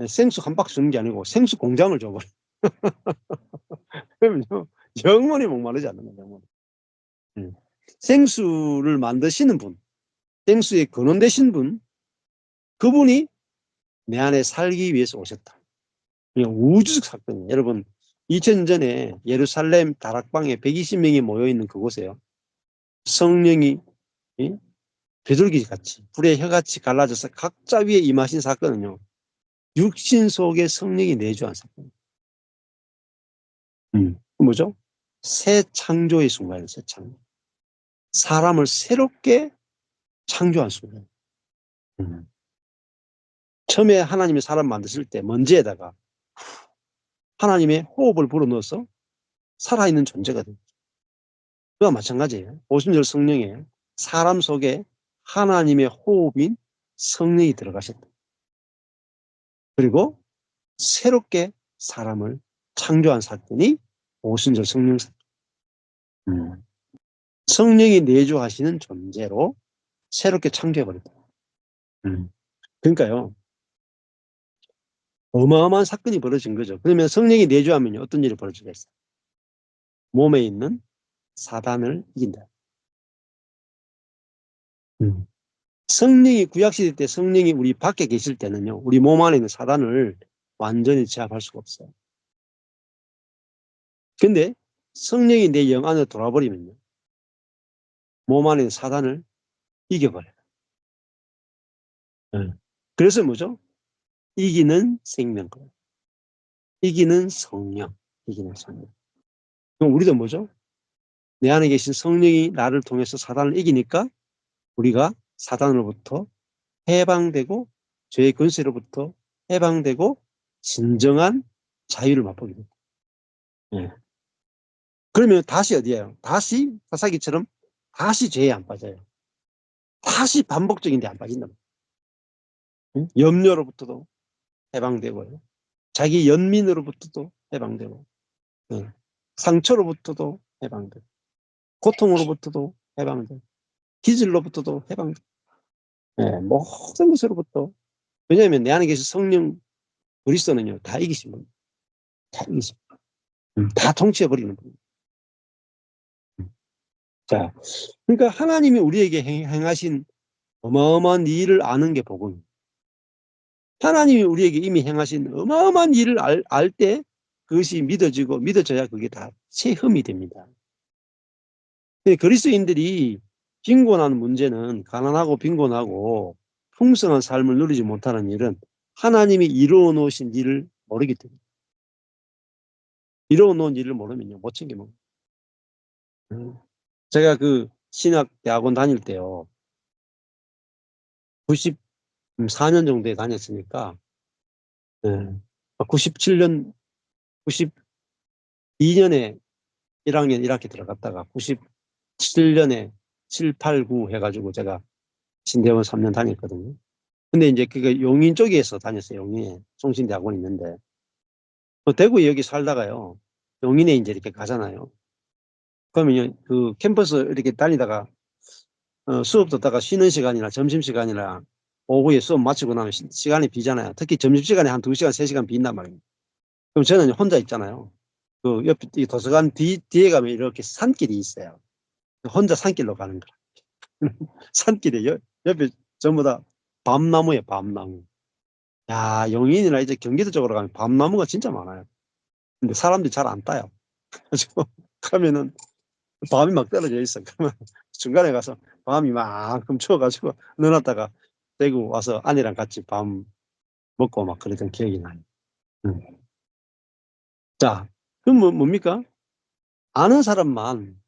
생수 한 박스 주는 게 아니고 생수 공장을 줘버려. 그러면요 영원히 목마르지 않는 거예요. 영원히. 생수를 만드시는 분, 생수의 근원 되신 분, 그분이 내 안에 살기 위해서 오셨다. 그냥 우주적 사건이에요. 여러분 2000년 전에 예루살렘 다락방에 120명이 모여있는 그곳에요. 성령이 비둘기 같이 불의 혀같이 갈라져서 각자 위에 임하신 사건은요. 육신 속에 성령이 내주한 사건. 뭐죠? 새 창조의 순간이에요. 새 창조. 사람을 새롭게 창조한 순간. 처음에 하나님이 사람 만드실 때 먼지에다가 하나님의 호흡을 불어넣어서 살아있는 존재가 됩니다. 그와 마찬가지예요. 오순절 성령에 사람 속에 하나님의 호흡인 성령이 들어가셨다. 그리고 새롭게 사람을 창조한 사건이 오순절 성령 사건. 성령이 내주하시는 존재로 새롭게 창조해버렸다. 그러니까요. 어마어마한 사건이 벌어진 거죠. 그러면 성령이 내주하면 어떤 일이 벌어지겠어요? 몸에 있는 사단을 이긴다. 성령이 구약시대 때 성령이 우리 밖에 계실 때는요. 우리 몸 안에 있는 사단을 완전히 제압할 수가 없어요. 근데 성령이 내 영 안으로 돌아버리면요. 몸 안에 있는 사단을 이겨버려요. 그래서 뭐죠? 이기는 생명권. 이기는 성령. 이기는 성령. 그럼 우리도 뭐죠? 내 안에 계신 성령이 나를 통해서 사단을 이기니까 우리가 사단으로부터 해방되고 죄의 권세로부터 해방되고 진정한 자유를 맛보게 됩니다. 네. 그러면 다시 어디예요? 다시 사사기처럼 다시 죄에 안 빠져요. 다시 반복적인데 안 빠진다. 염려로부터도 해방되고요. 자기 연민으로부터도 해방되고 상처로부터도 해방되고 고통으로부터도 해방되고 기질로부터도 해방되고 모든 것으로부터 왜냐하면 내 안에 계신 성령 그리스도는요 다 이기신 분입니다. 다 이기신 분. 다 통치해버리는 분입니다. 자, 그러니까 하나님이 우리에게 행하신 어마어마한 일을 아는 게 복음입니다. 하나님이 우리에게 이미 행하신 어마어마한 일을 알 때 그것이 믿어져야 그게 다 체험이 됩니다. 그리스도인들이 빈곤한 문제는 가난하고 빈곤하고 풍성한 삶을 누리지 못하는 일은 하나님이 이루어 놓으신 일을 모르기 때문에 이루어 놓은 일을 모르면요 못 챙겨 먹어요. 제가 그 신학대학원 다닐 때요. 94년 정도에 다녔으니까, 예. 97년, 92년에 1학년 1학기 들어갔다가 97년에 7, 8, 9 해가지고 제가 신대원 3년 다녔거든요. 근데 이제 그게 용인 쪽에서 다녔어요. 용인에 송신대학원이 있는데. 대구에 여기 살다가요. 용인에 이제 이렇게 가잖아요. 그러면 그 캠퍼스 이렇게 다니다가 수업 듣다가 쉬는 시간이나 점심시간이나 오후에 수업 마치고 나면 시간이 비잖아요. 특히 점심시간에 한 2시간, 3시간 빈단 말이에요. 그럼 저는 혼자 있잖아요. 그 옆에 이 도서관 뒤에 가면 이렇게 산길이 있어요. 혼자 산길로 가는 거라. 산길에 옆에 전부 다 밤나무예요, 밤나무. 야, 용인이나 이제 경기도 쪽으로 가면 밤나무가 진짜 많아요. 근데 사람들이 잘 안 따요. 가지고 가면은 밤이 막 떨어져 있어. 그러면 중간에 가서 밤이 만큼 추워가지고 넣어놨다가 대구 와서 아내랑 같이 밤 먹고 막 그랬던 기억이 나요. 음. 자, 그럼 뭡니까? 아는 사람만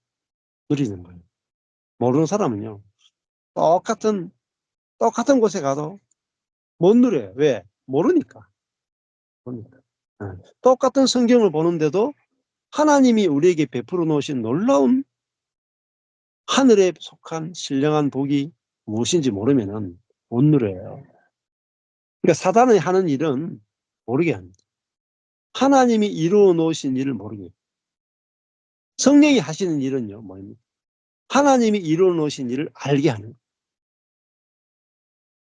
누리는 거예요. 모르는 사람은요, 똑같은, 똑같은 곳에 가도 못 누려요. 왜? 모르니까. 모르니까. 예. 똑같은 성경을 보는데도 하나님이 우리에게 베풀어 놓으신 놀라운 하늘에 속한 신령한 복이 무엇인지 모르면은 못 누려요. 그러니까 사단이 하는 일은 모르게 합니다. 하나님이 이루어 놓으신 일을 모르게 해요. 성령이 하시는 일은요, 뭐입니까? 하나님이 이루어 놓으신 일을 알게 하는 거예요.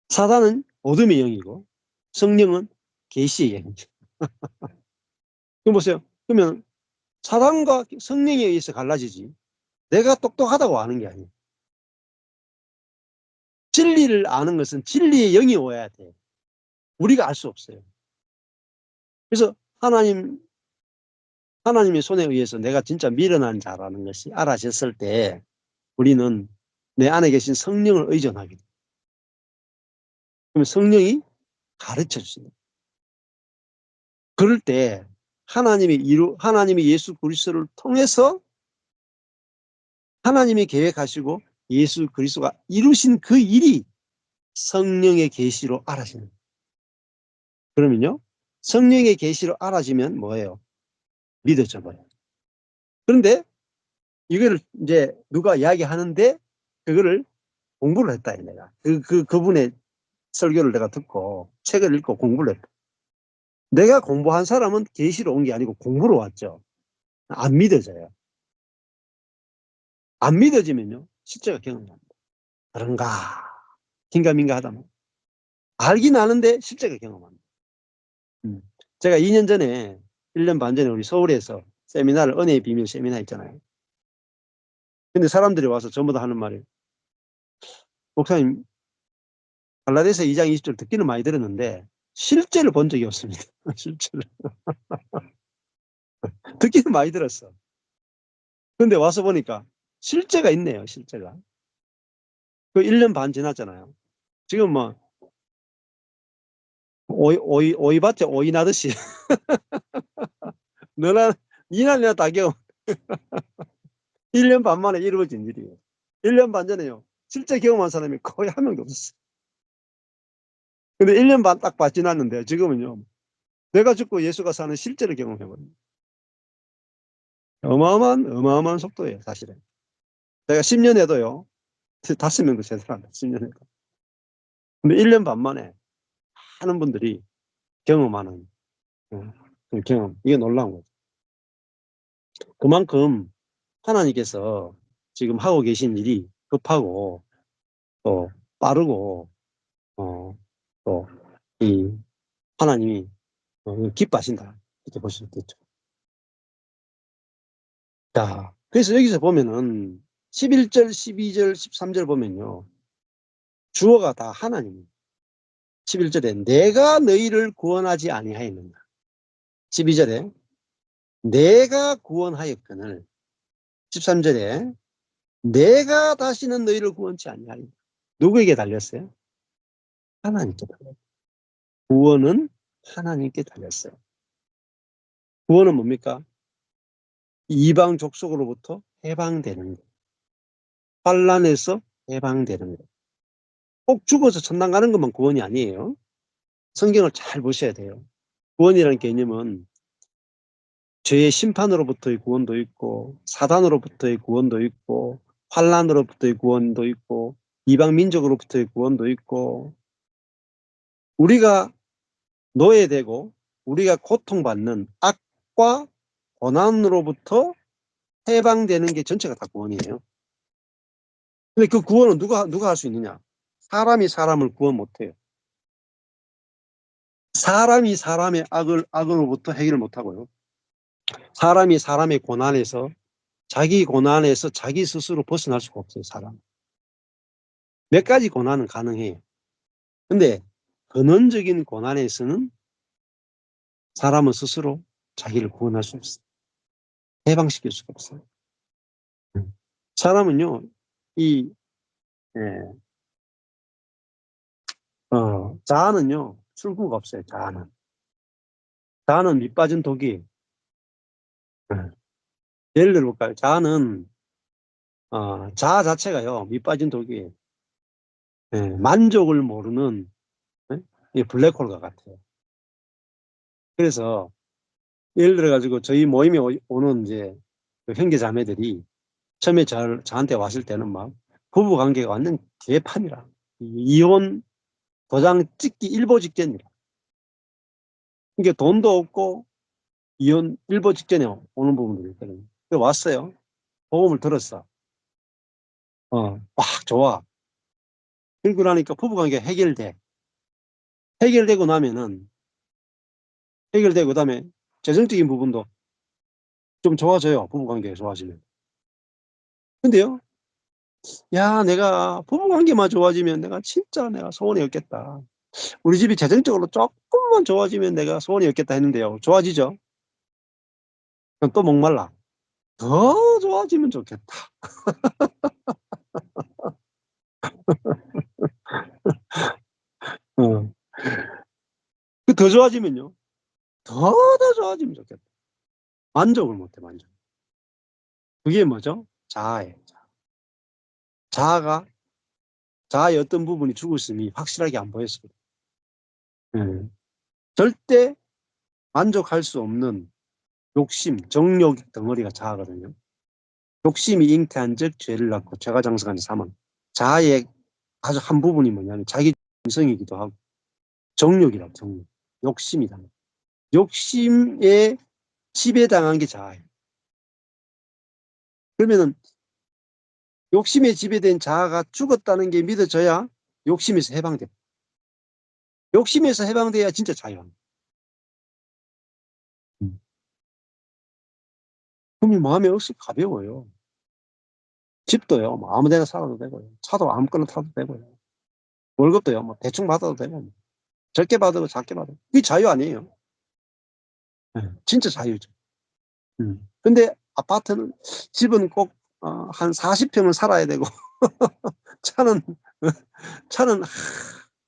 사단은 어둠의 영이고 성령은 계시의 영이죠. 그럼 보세요. 그러면 사단과 성령에 의해서 갈라지지 내가 똑똑하다고 아는 게 아니에요. 진리를 아는 것은 진리의 영이 오야 돼요. 우리가 알 수 없어요. 그래서 하나님의 손에 의해서 내가 진짜 미련한 자라는 것이 알아졌을 때 우리는 내 안에 계신 성령을 의존하게 돼요. 그러면 성령이 가르쳐 주신다. 그럴 때 하나님이 예수 그리스도를 통해서 하나님이 계획하시고 예수 그리스도가 이루신 그 일이 성령의 계시로 알아지는 거예요. 그러면요, 성령의 계시로 알아지면 뭐예요? 믿어져 버려요. 그런데 이거를 이제 누가 이야기하는데 그거를 공부를 했다, 내가. 그분의 설교를 내가 듣고 책을 읽고 공부를 했다. 내가 공부한 사람은 계시로 온 게 아니고 공부로 왔죠. 안 믿어져요. 안 믿어지면요, 실제가 경험납니다. 그런가? 긴가민가 하다만. 알긴 아는데 실제가 경험합니다. 제가 2년 전에, 1년 반 전에 우리 서울에서 세미나를, 은혜의 비밀 세미나 있잖아요. 근데 사람들이 와서 전부 다 하는 말이, 목사님, 갈라디아서 2장 20절 듣기는 많이 들었는데 실제를 본 적이 없습니다. 실제를. 듣기는 많이 들었어. 근데 와서 보니까 실제가 있네요. 실제가. 그 1년 반 지났잖아요. 지금 뭐 오이밭에 오이 나듯이 너나 니나 내나 다 경험. 1년 반 만에 이루어진 일이에요. 1년 반 전에요, 실제 경험한 사람이 거의 한 명도 없었어요. 근데 1년 반 딱 지났는데 지금은요, 내가 죽고 예수가 사는 실제를 경험해버립니다. 어마어마한 속도예요, 사실은. 내가 10년 해도요, 5명도 제대로 안 돼, 10년 해도. 근데 1년 반 만에 많은 분들이 경험하는 그 경험, 이게 놀라운 거죠. 그만큼 하나님께서 지금 하고 계신 일이 급하고 또 빠르고 또 이 하나님이 기뻐하신다, 이렇게 볼 수 있겠죠. 자, 그래서 여기서 보면은 11절, 12절, 13절 보면요, 주어가 다 하나님입니다. 11절에 내가 너희를 구원하지 아니하였느냐. 12절에 내가 구원하였거늘. 13절에 내가 다시는 너희를 구원치 아니하리라. 누구에게 달렸어요? 하나님께 달렸어요. 구원은 하나님께 달렸어요. 구원은 뭡니까? 이방 족속으로부터 해방되는 것. 환난에서 해방되는 것. 꼭 죽어서 천당 가는 것만 구원이 아니에요. 성경을 잘 보셔야 돼요. 구원이라는 개념은 죄의 심판으로부터의 구원도 있고, 사단으로부터의 구원도 있고, 환난으로부터의 구원도 있고, 이방 민족으로부터의 구원도 있고, 우리가 노예되고 우리가 고통받는 악과 고난으로부터 해방되는 게 전체가 다 구원이에요. 근데 그 구원은 누가 할 수 있느냐? 사람이 사람을 구원 못해요. 사람이 사람의 악으로부터 해결을 못하고요. 사람이 사람의 고난에서, 자기 고난에서 자기 스스로 벗어날 수가 없어요. 사람. 몇 가지 고난은 가능해요. 근데 근원적인 고난에서는 사람은 스스로 자기를 구원할 수 없어요. 해방시킬 수가 없어요. 사람은요, 이 예, 자아는요 출구가 없어요. 자아는 밑빠진 독이. 예. 예를 들어볼까요? 자아는 자아 자체가요 밑빠진 독이. 예, 만족을 모르는, 예? 이 블랙홀과 같아요. 그래서 예를 들어 가지고 저희 모임에 오는 이제 그 형제 자매들이 처음에 저한테 왔을 때는 막 부부 관계가 완전 개판이라, 이혼 도장 찍기 일보 직전이라. 이게 돈도 없고 이혼 일보 직전에 오는 부분들이 있거든요. 그래서 왔어요. 복음을 들었어. 막 좋아. 그러고 나니까 부부관계 해결되고 나면은, 해결되고 그다음에 재정적인 부분도 좀 좋아져요. 부부관계가 좋아지면. 근데요, 야, 내가 부부관계만 좋아지면 내가 진짜 내가 소원이 없겠다. 우리 집이 재정적으로 조금만 좋아지면 내가 소원이 없겠다 했는데요. 좋아지죠? 그럼 또 목말라. 더 좋아지면 좋겠다. 어. 더 좋아지면요. 더 좋아지면 좋겠다. 만족을 못해, 만족. 그게 뭐죠? 자아예요. 자아가, 자아의 어떤 부분이 죽었음이 확실하게 안 보였어요. 예. 절대 만족할 수 없는 욕심, 정욕 덩어리가 자아거든요. 욕심이 잉태한 즉 죄를 낳고 죄가 장성한 사망. 자아의 아주 한 부분이 뭐냐면 자기 정성이기도 하고 정욕이라고, 정욕. 욕심이다. 욕심에 지배당한 게 자아예요. 그러면은 욕심에 지배된 자아가 죽었다는 게 믿어져야 욕심에서 해방돼. 욕심에서 해방돼야 진짜 자유합니다. 그럼 마음이 억수 가벼워요. 집도요, 뭐 아무 데나 살아도 되고요. 차도 아무거나 타도 되고요. 월급도요, 뭐 대충 받아도 되고, 뭐 적게 받아도 작게 받아도. 이게 자유 아니에요. 네, 진짜 자유죠. 근데 아파트는, 집은 꼭, 한 40평을 살아야 되고, 차는, 차는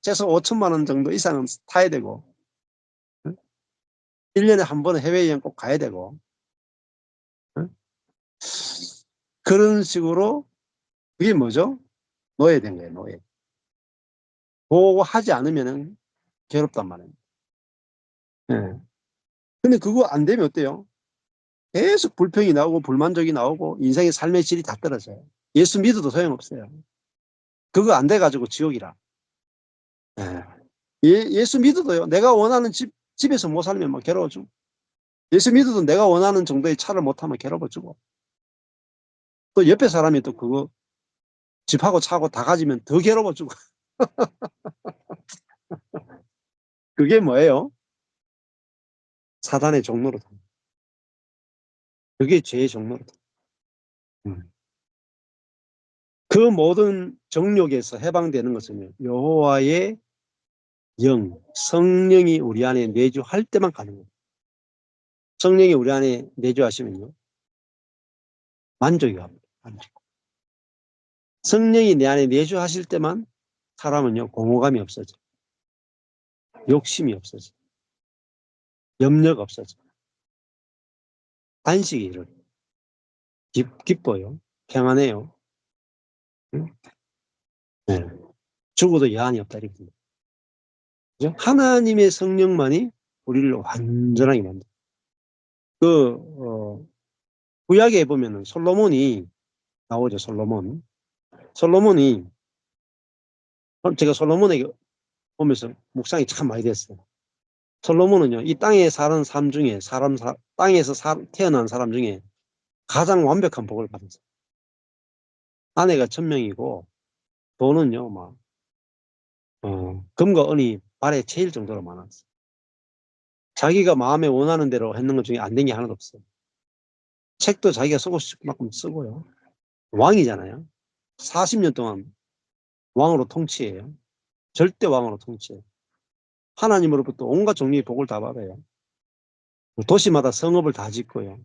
최소 5천만 원 정도 이상은 타야 되고, 1년에 한 번은 해외여행 꼭 가야 되고, 그런 식으로, 그게 뭐죠? 노예된 거예요, 노예. 그거 하지 않으면은 괴롭단 말이에요. 예. 근데 그거 안 되면 어때요? 계속 불평이 나오고 불만족이 나오고 인생의 삶의 질이 다 떨어져요. 예수 믿어도 소용없어요. 그거 안 돼가지고 지옥이라. 예. 예수 믿어도요, 내가 원하는 집에서 못 살면 막 괴로워지고, 예수 믿어도 내가 원하는 정도의 차를 못 타면 괴로워지고, 또 옆에 사람이 또 그거 집하고 차고 다 가지면 더 괴로워지고. 그게 뭐예요? 사단의 종로로다. 그게 죄의 종로로다. 음. 그 모든 정욕에서 해방되는 것은요, 여호와의 영, 성령이 우리 안에 내주할 때만 가능해요. 성령이 우리 안에 내주하시면요, 만족이 갑니다. 만족. 성령이 내 안에 내주하실 때만 사람은요, 공허감이 없어져. 욕심이 없어져. 염려가 없어져. 안식이 이루어져. 기뻐요. 평안해요. 응? 네. 죽어도 여한이 없다 이렇게. 그죠? 하나님의 성령만이 우리를 완전하게 만들어. 그 구약에 보면은 솔로몬이 나오죠. 솔로몬이 제가 솔로몬에게 보면서 묵상이 참 많이 됐어요. 솔로몬은요, 이 땅에 사는 삶 중에 땅에서 태어난 사람 중에 가장 완벽한 복을 받았어요. 아내가 1000명이고 돈은요, 막 금과 은이 발에 채일 정도로 많았어요. 자기가 마음에 원하는 대로 했는 것 중에 안 된 게 하나도 없어요. 책도 자기가 쓰고 싶은 만큼 쓰고요. 왕이잖아요. 40년 동안 왕으로 통치해요. 절대 왕으로 통치해요. 하나님으로부터 온갖 종류의 복을 다 받아요. 도시마다 성읍을 다 짓고요.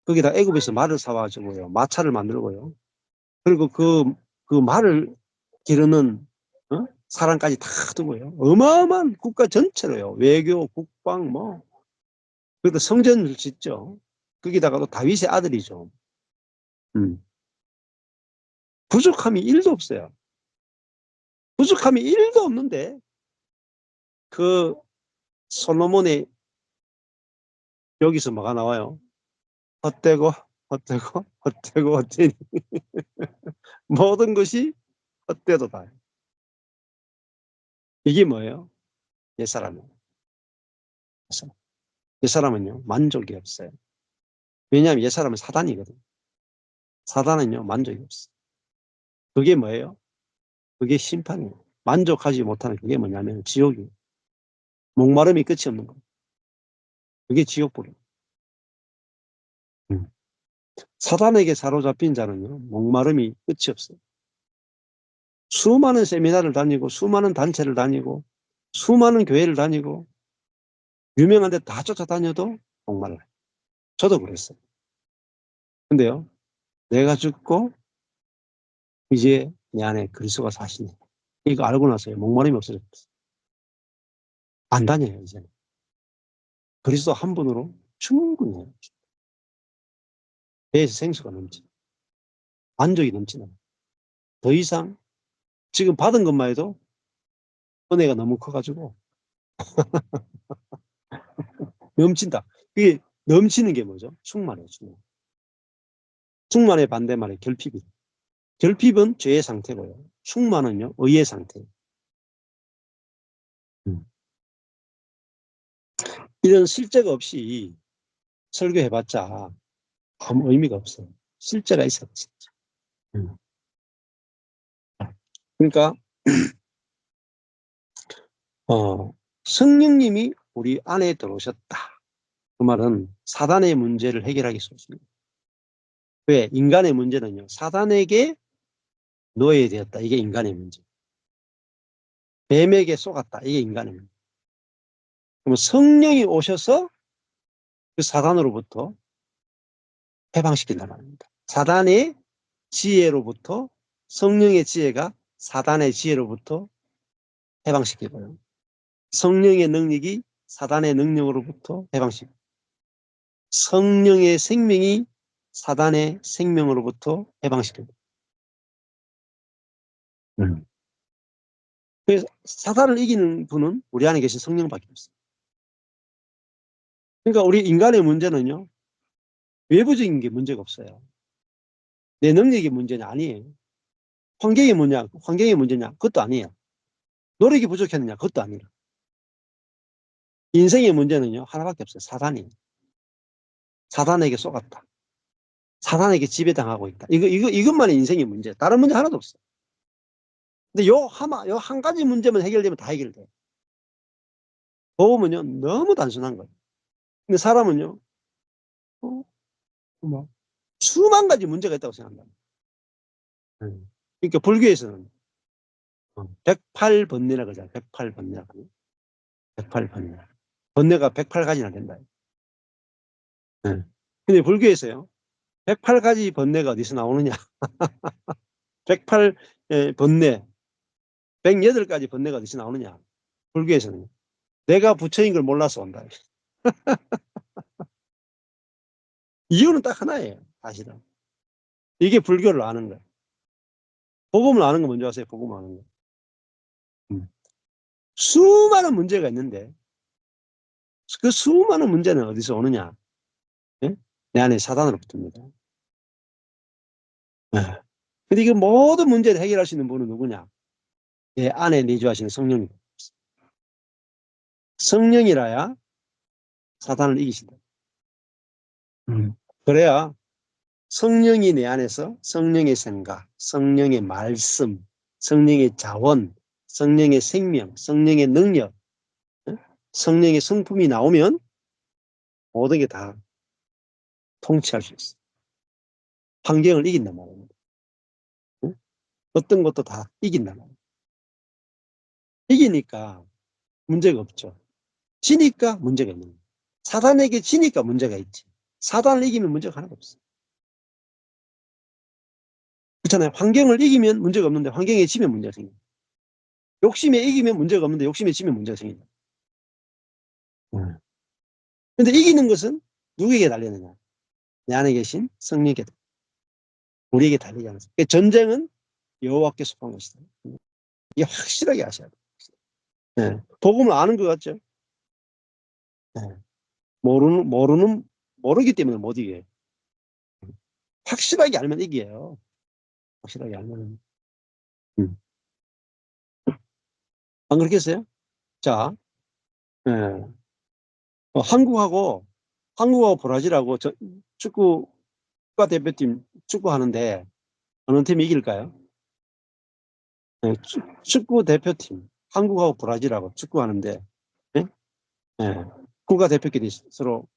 거기다 애굽에서 말을 사와주고요. 마차를 만들고요. 그리고 그 말을 기르는 사람까지 다 두고요. 어마어마한 국가 전체로요. 외교, 국방 뭐. 그리고 성전을 짓죠. 거기다가 또 다윗의 아들이죠. 음. 부족함이 1도 없어요. 부족함이 1도 없는데 그 솔로몬의 여기서 뭐가 나와요? 헛되고 헛되고 헛되고 헛되니 모든 것이 헛되도다. 이게 뭐예요? 옛사람이에요. 옛사람은요 만족이 없어요. 왜냐하면 옛사람은 사단이거든요. 사단은요 만족이 없어요. 그게 뭐예요? 그게 심판이에요. 만족하지 못하는 그게 뭐냐면 지옥이에요. 목마름이 끝이 없는 거예요. 그게 지옥불이에요. 음. 사단에게 사로잡힌 자는요 목마름이 끝이 없어요. 수많은 세미나를 다니고 수많은 단체를 다니고 수많은 교회를 다니고 유명한 데 다 쫓아다녀도 목말라요. 저도 그랬어요. 근데요 내가 죽고 이제 내 안에 그리스도가 사시네. 이거 알고 나서요 목마름이 없어졌어요. 안 다녀요 이제는. 그리스도 한 분으로 충분해요. 배에서 생수가 넘치. 만족이 넘치는. 더 이상 지금 받은 것만 해도 은혜가 너무 커가지고 넘친다. 그게 넘치는 게 뭐죠? 충만해요. 충만. 충만의 반대말이 결핍이에요. 결핍은 죄의 상태고요. 충만은요 의의 상태예요. 음. 이런 실제가 없이 설교해봤자 아무 의미가 없어요. 실제가 있어요. 진짜. 음. 그러니까 성령님이 우리 안에 들어오셨다. 그 말은 사단의 문제를 해결하기 쉽습니다. 왜? 인간의 문제는요. 사단에게 노예되었다. 이게 인간의 문제. 뱀에게 쏘갔다. 이게 인간의 문제. 그럼 성령이 오셔서 그 사단으로부터 해방시킨단 말입니다. 사단의 지혜로부터 성령의 지혜가 사단의 지혜로부터 해방시키고요. 성령의 능력이 사단의 능력으로부터 해방시키고 성령의 생명이 사단의 생명으로부터 해방시킵니다. 그래서 사단을 이기는 분은 우리 안에 계신 성령밖에 없어요. 그러니까 우리 인간의 문제는요. 외부적인 게 문제가 없어요. 내 능력이 문제는 아니에요. 환경이 문제냐? 그것도 아니에요. 노력이 부족했느냐? 그것도 아니에요. 인생의 문제는요. 하나밖에 없어요. 사단이에요. 사단에게 쏘갔다. 사단에게 지배당하고 있다. 이것만이 인생의 문제. 다른 문제 하나도 없어요. 근데 요 한 가지 문제만 해결되면 다 해결돼요. 보험은요, 너무 단순한 거예요. 근데 사람은요, 뭐, 수만 가지 문제가 있다고 생각한다. 그러니까 불교에서는 108번뇌라 그러잖아요. 108번뇌라. 108번뇌. 번뇌가 108가지나 된다. 네. 근데 불교에서요, 108가지 번뇌가 어디서 나오느냐? 108 번뇌, 108가지 번뇌가 어디서 나오느냐? 불교에서는 내가 부처인 걸 몰라서 온다. 이유는 딱 하나예요. 사실은. 이게 불교를 아는 거예요. 복음을 아는 거 먼저 아세요? 복음을 아는 거. 수많은 문제가 있는데 그 수많은 문제는 어디서 오느냐? 예? 내 안에 사단으로부터입니다. 예. 근데 이 모든 문제를 해결할 수 있는 분은 누구냐? 내 안에 내주하시는 성령입니다. 성령이라야 사단을 이기신다. 그래야 성령이 내 안에서 성령의 생각, 성령의 말씀, 성령의 자원, 성령의 생명, 성령의 능력, 성령의 성품이 나오면 모든 게 다 통치할 수 있어. 환경을 이긴단 말입니다. 어떤 것도 다 이긴단 말이에요. 이기니까 문제가 없죠. 지니까 문제가 있는 거예요. 사단에게 지니까 문제가 있지. 사단을 이기면 문제가 하나도 없어. 그렇잖아요. 환경을 이기면 문제가 없는데 환경에 지면 문제가 생겨요. 욕심에 이기면 문제가 없는데 욕심에 지면 문제가 생긴다. 근데 이기는 것은 누구에게 달리느냐? 내 안에 계신 성령에게, 우리에게 달리지 않습니다. 그러니까 전쟁은 여호와께 속한 것이다. 이게 확실하게 아셔야 돼요. 네. 복음을 아는 것 같죠? 네. 모르기 때문에 못 이겨요. 확실하게 알면 이겨요. 확실하게 알면. 안 그렇겠어요? 자, 네. 한국하고 브라질하고 축구 국가대표팀 축구하는데 어느 팀이 이길까요? 네, 축구 대표팀 한국하고 브라질하고 축구하는데 네? 네. 국가대표끼리 서로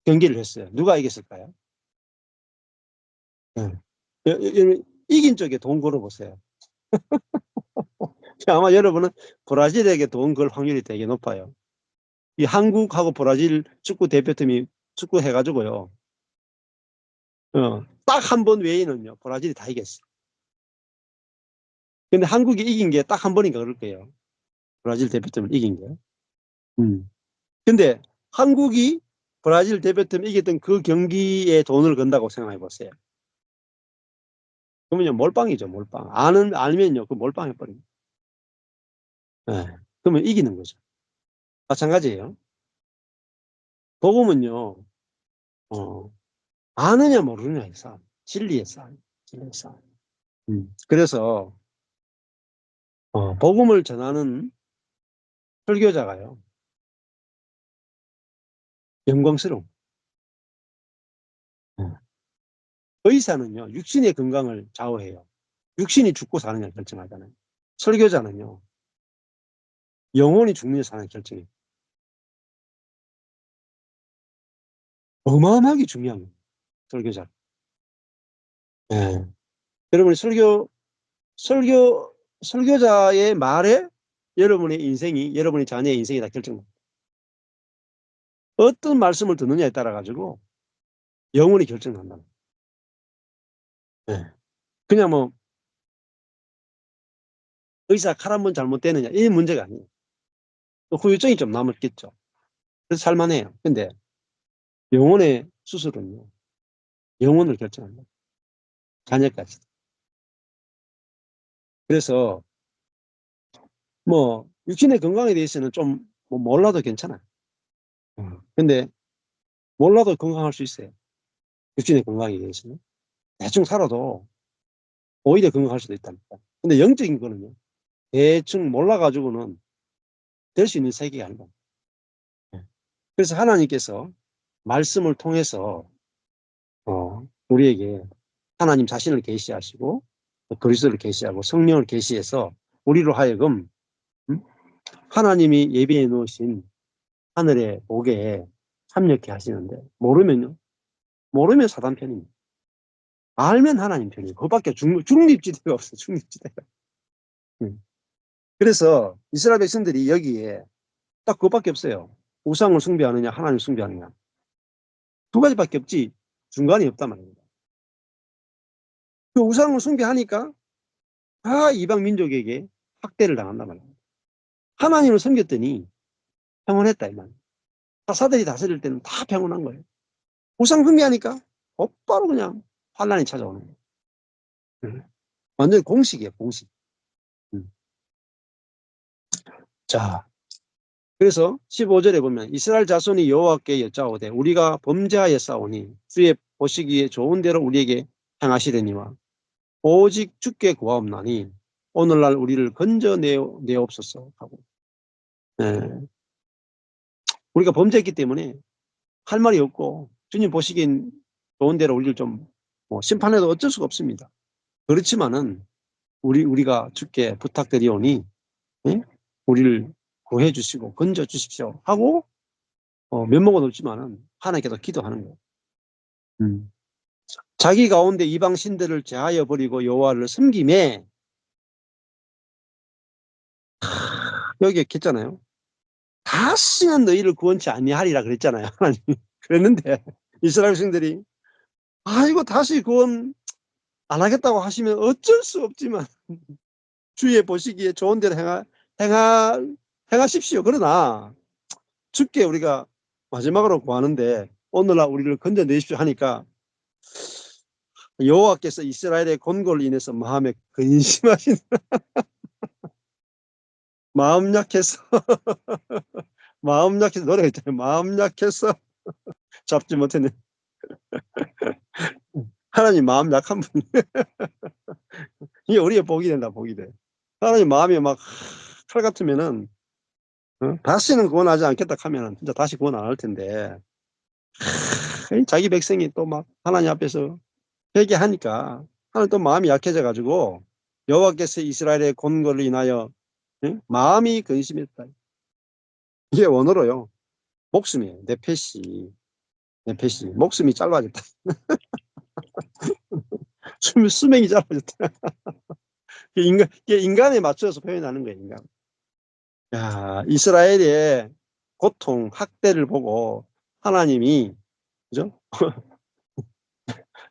경기를 했어요. 누가 이겼을까요? 네. 이긴 쪽에 돈 걸어보세요. 아마 여러분은 브라질에게 돈 걸 확률이 되게 높아요. 이 한국하고 브라질 축구 대표팀이 축구 해가지고요. 딱 한 번 외에는요, 브라질이 다 이겼어. 근데 한국이 이긴 게 딱 한 번인가 그럴 거예요. 브라질 대표팀을 이긴 게. 근데 한국이 브라질 대표팀 이겼던 그 경기에 돈을 건다고 생각해 보세요. 그러면요, 몰빵이죠, 몰빵. 알면요, 그 몰빵 해버립니다. 네. 그러면 이기는 거죠. 마찬가지예요. 복음은요, 어, 아느냐 모르느냐의 싸움. 진리의 싸움. 진리의 싸움. 그래서, 복음을 전하는 설교자가요, 영광스러움. 의사는요, 육신의 건강을 좌우해요. 육신이 죽고 사느냐 결정하잖아요. 설교자는요, 영혼이 죽느냐 사느냐 결정해요. 어마어마하게 중요한 거예요. 설교자. 예. 여러분이 설교자의 말에 여러분의 자녀의 인생이 다 결정됩니다. 어떤 말씀을 듣느냐에 따라 가지고 영혼이 결정한다. 예. 그냥 뭐 의사 칼 한 번 잘못되느냐 이 문제가 아니에요. 또 후유증이 좀 남았겠죠. 그래서 살만해요. 근데 영혼의 수술은요, 영혼을 결정합니다. 자녀까지. 그래서 뭐 육신의 건강에 대해서는 좀 뭐 몰라도 괜찮아요. 근데 몰라도 건강할 수 있어요. 육신의 건강에 대해서는. 대충 살아도 오히려 건강할 수도 있다니까. 근데 영적인 거는요, 대충 몰라가지고는 될 수 있는 세계가 아니다. 그래서 하나님께서 말씀을 통해서 우리에게 하나님 자신을 계시하시고 그리스도를 계시하고 성령을 계시해서 우리로 하여금 하나님이 예비해 놓으신 하늘의 복에 참여케 하시는데 모르면 사단 편입니다. 알면 하나님 편이에요. 그것밖에 중립지대가 없어요. 중립지대가. 그래서 이스라엘 백성들이 여기에 딱 그것밖에 없어요. 우상을 숭배하느냐 하나님을 숭배하느냐 두 가지밖에 없지 중간이 없단 말입니다. 그 우상을 숭배하니까 다 이방 민족에게 학대를 당한단 말입니다. 하나님을 섬겼더니 평온했다 이 말이에요. 사사들이 다스릴 때는 다 평온한 거예요. 우상 숭배하니까 곧바로 그냥 환란이 찾아오는 거예요. 완전 공식이에요, 공식. 음. 자, 그래서 15절에 보면 이스라엘 자손이 여호와께 여짜오되 우리가 범죄하였사오니 주의 보시기에 좋은 대로 우리에게 행하시려니와 오직 주께 구하옵나니 오늘날 우리를 건져내옵소서 하고. 예. 우리가 범죄했기 때문에 할 말이 없고 주님 보시기엔 좋은 대로 우리를 좀 심판해도 어쩔 수가 없습니다. 그렇지만은 우리가 주께 부탁드리오니, 예? 우리를 구해 주시고 건져 주십시오 하고 면목은 없지만은 하나님께서 기도하는 거예요. 자기 가운데 이방 신들을 제하여 버리고 여호와를 섬김에, 여기에 했잖아요. 다시는 너희를 구원치 아니하리라 그랬잖아요. 하나님. 그랬는데 이스라엘 신들이 이거 다시 구원 안 하겠다고 하시면 어쩔 수 없지만 주의 보시기에 좋은 대로 행하십시오. 그러나 주께 우리가 마지막으로 구하는데 오늘날 우리를 건져내십시오 하니까 여호와께서 이스라엘의 권고를 인해서 마음에 근심하신 마음 약해서 마음 약해서 노래가 있잖아요. 마음 약해서 잡지 못했네. 하나님 마음 약한 분. 이게 우리의 복이 된다. 복이 돼. 하나님 마음이 막 칼 같으면은 다시는 구원하지 않겠다 하면은 진짜 다시 구원 안 할 텐데 자기 백성이 또 막 하나님 앞에서 회개하니까 하나님 또 마음이 약해져 가지고 여호와께서 이스라엘의 권고를 인하여 마음이 근심했다. 이게 원어로요. 목숨이에요. 네페시 목숨이 짧아졌다. 수명이 짧아졌다. 이게 인간에 맞춰서 표현하는 거예요. 인간. 야, 이스라엘의 고통, 학대를 보고 하나님이, 그죠?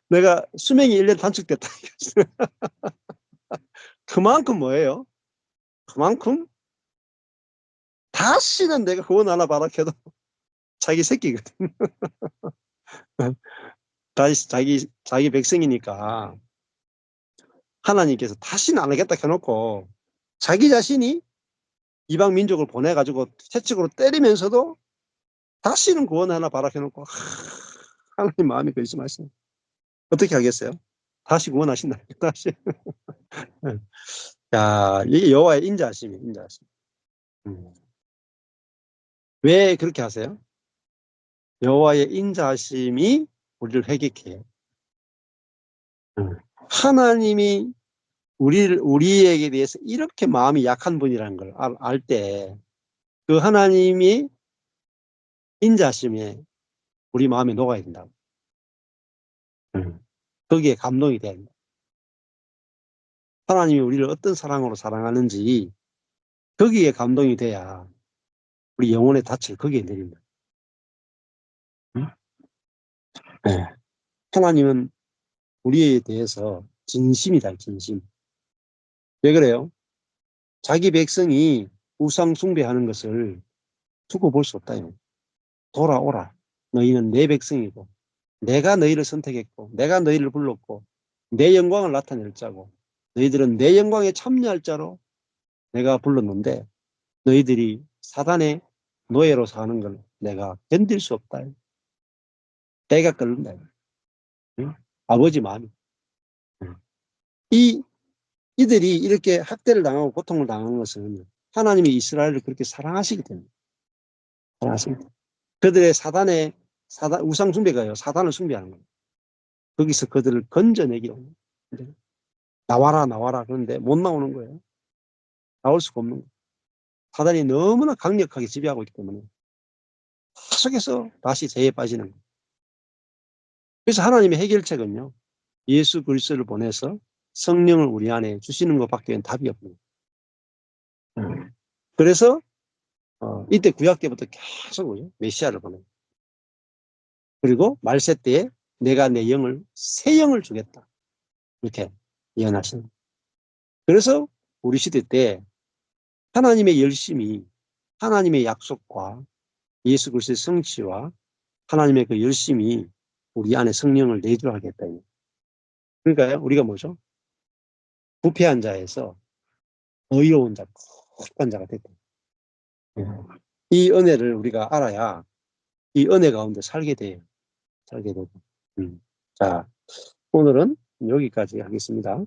내가 수명이 1년 단축됐다. 그만큼 뭐예요? 그만큼 다시는 내가 구원 하나 바라켜도 자기 새끼거든. 다시 자기 백성이니까 하나님께서 다시는 안 하겠다 해놓고 자기 자신이 이방 민족을 보내가지고 채찍으로 때리면서도 다시는 구원 하나 바라켜놓고 하나님 마음이 근심하시네. 어떻게 하겠어요? 다시 구원하신다. 다시. 야, 이게 여호와의 인자하심이에요. 인자하심. 왜 그렇게 하세요? 여호와의 인자하심이 우리를 회개케 해요. 하나님이 우리에게 대해서 이렇게 마음이 약한 분이라는 걸 알 때 그 하나님이 인자하심에 우리 마음에 녹아야 된다고. 거기에 감동이 돼야 된다. 하나님이 우리를 어떤 사랑으로 사랑하는지 거기에 감동이 돼야 우리 영혼의 닻을 거기에 내립니다. 네. 하나님은 우리에 대해서 진심이다. 진심. 왜 그래요? 자기 백성이 우상 숭배하는 것을 두고 볼 수 없다. 돌아오라. 너희는 내 백성이고 내가 너희를 선택했고 내가 너희를 불렀고 내 영광을 나타낼 자고 너희들은 내 영광에 참여할 자로 내가 불렀는데 너희들이 사단의 노예로 사는 걸 내가 견딜 수 없다. 때가 끓는다. 응? 아버지 마음이. 응. 이들이 이렇게 학대를 당하고 고통을 당한 것은 하나님이 이스라엘을 그렇게 사랑하시기 때문에. 사랑하시기 때문에. 그들의 우상 숭배가요. 사단을 숭배하는 거예요. 거기서 그들을 건져내기 옵니다. 나와라 나와라 그런데 못 나오는 거예요. 나올 수가 없는 거예요. 사단이 너무나 강력하게 지배하고 있기 때문에 계속해서 다시 죄에 빠지는 거예요. 그래서 하나님의 해결책은요. 예수 그리스도를 보내서 성령을 우리 안에 주시는 것밖에 답이 없는 거예요. 그래서 이때 구약 때부터 계속 메시아를 보내요. 그리고 말세 때에 내가 내 영을 새 영을 주겠다. 이렇게 예언하시는 거예요. 그래서 우리 시대 때 하나님의 열심이 하나님의 약속과 예수 그리스도의 성취와 하나님의 그 열심이 우리 안에 성령을 내주하겠다. 그러니까 우리가 뭐죠? 부패한 자에서 의로운 자, 거룩한 자가 됐다. 이 은혜를 우리가 알아야 이 은혜 가운데 살게 돼요. 살게 되고. 자, 오늘은 여기까지 하겠습니다.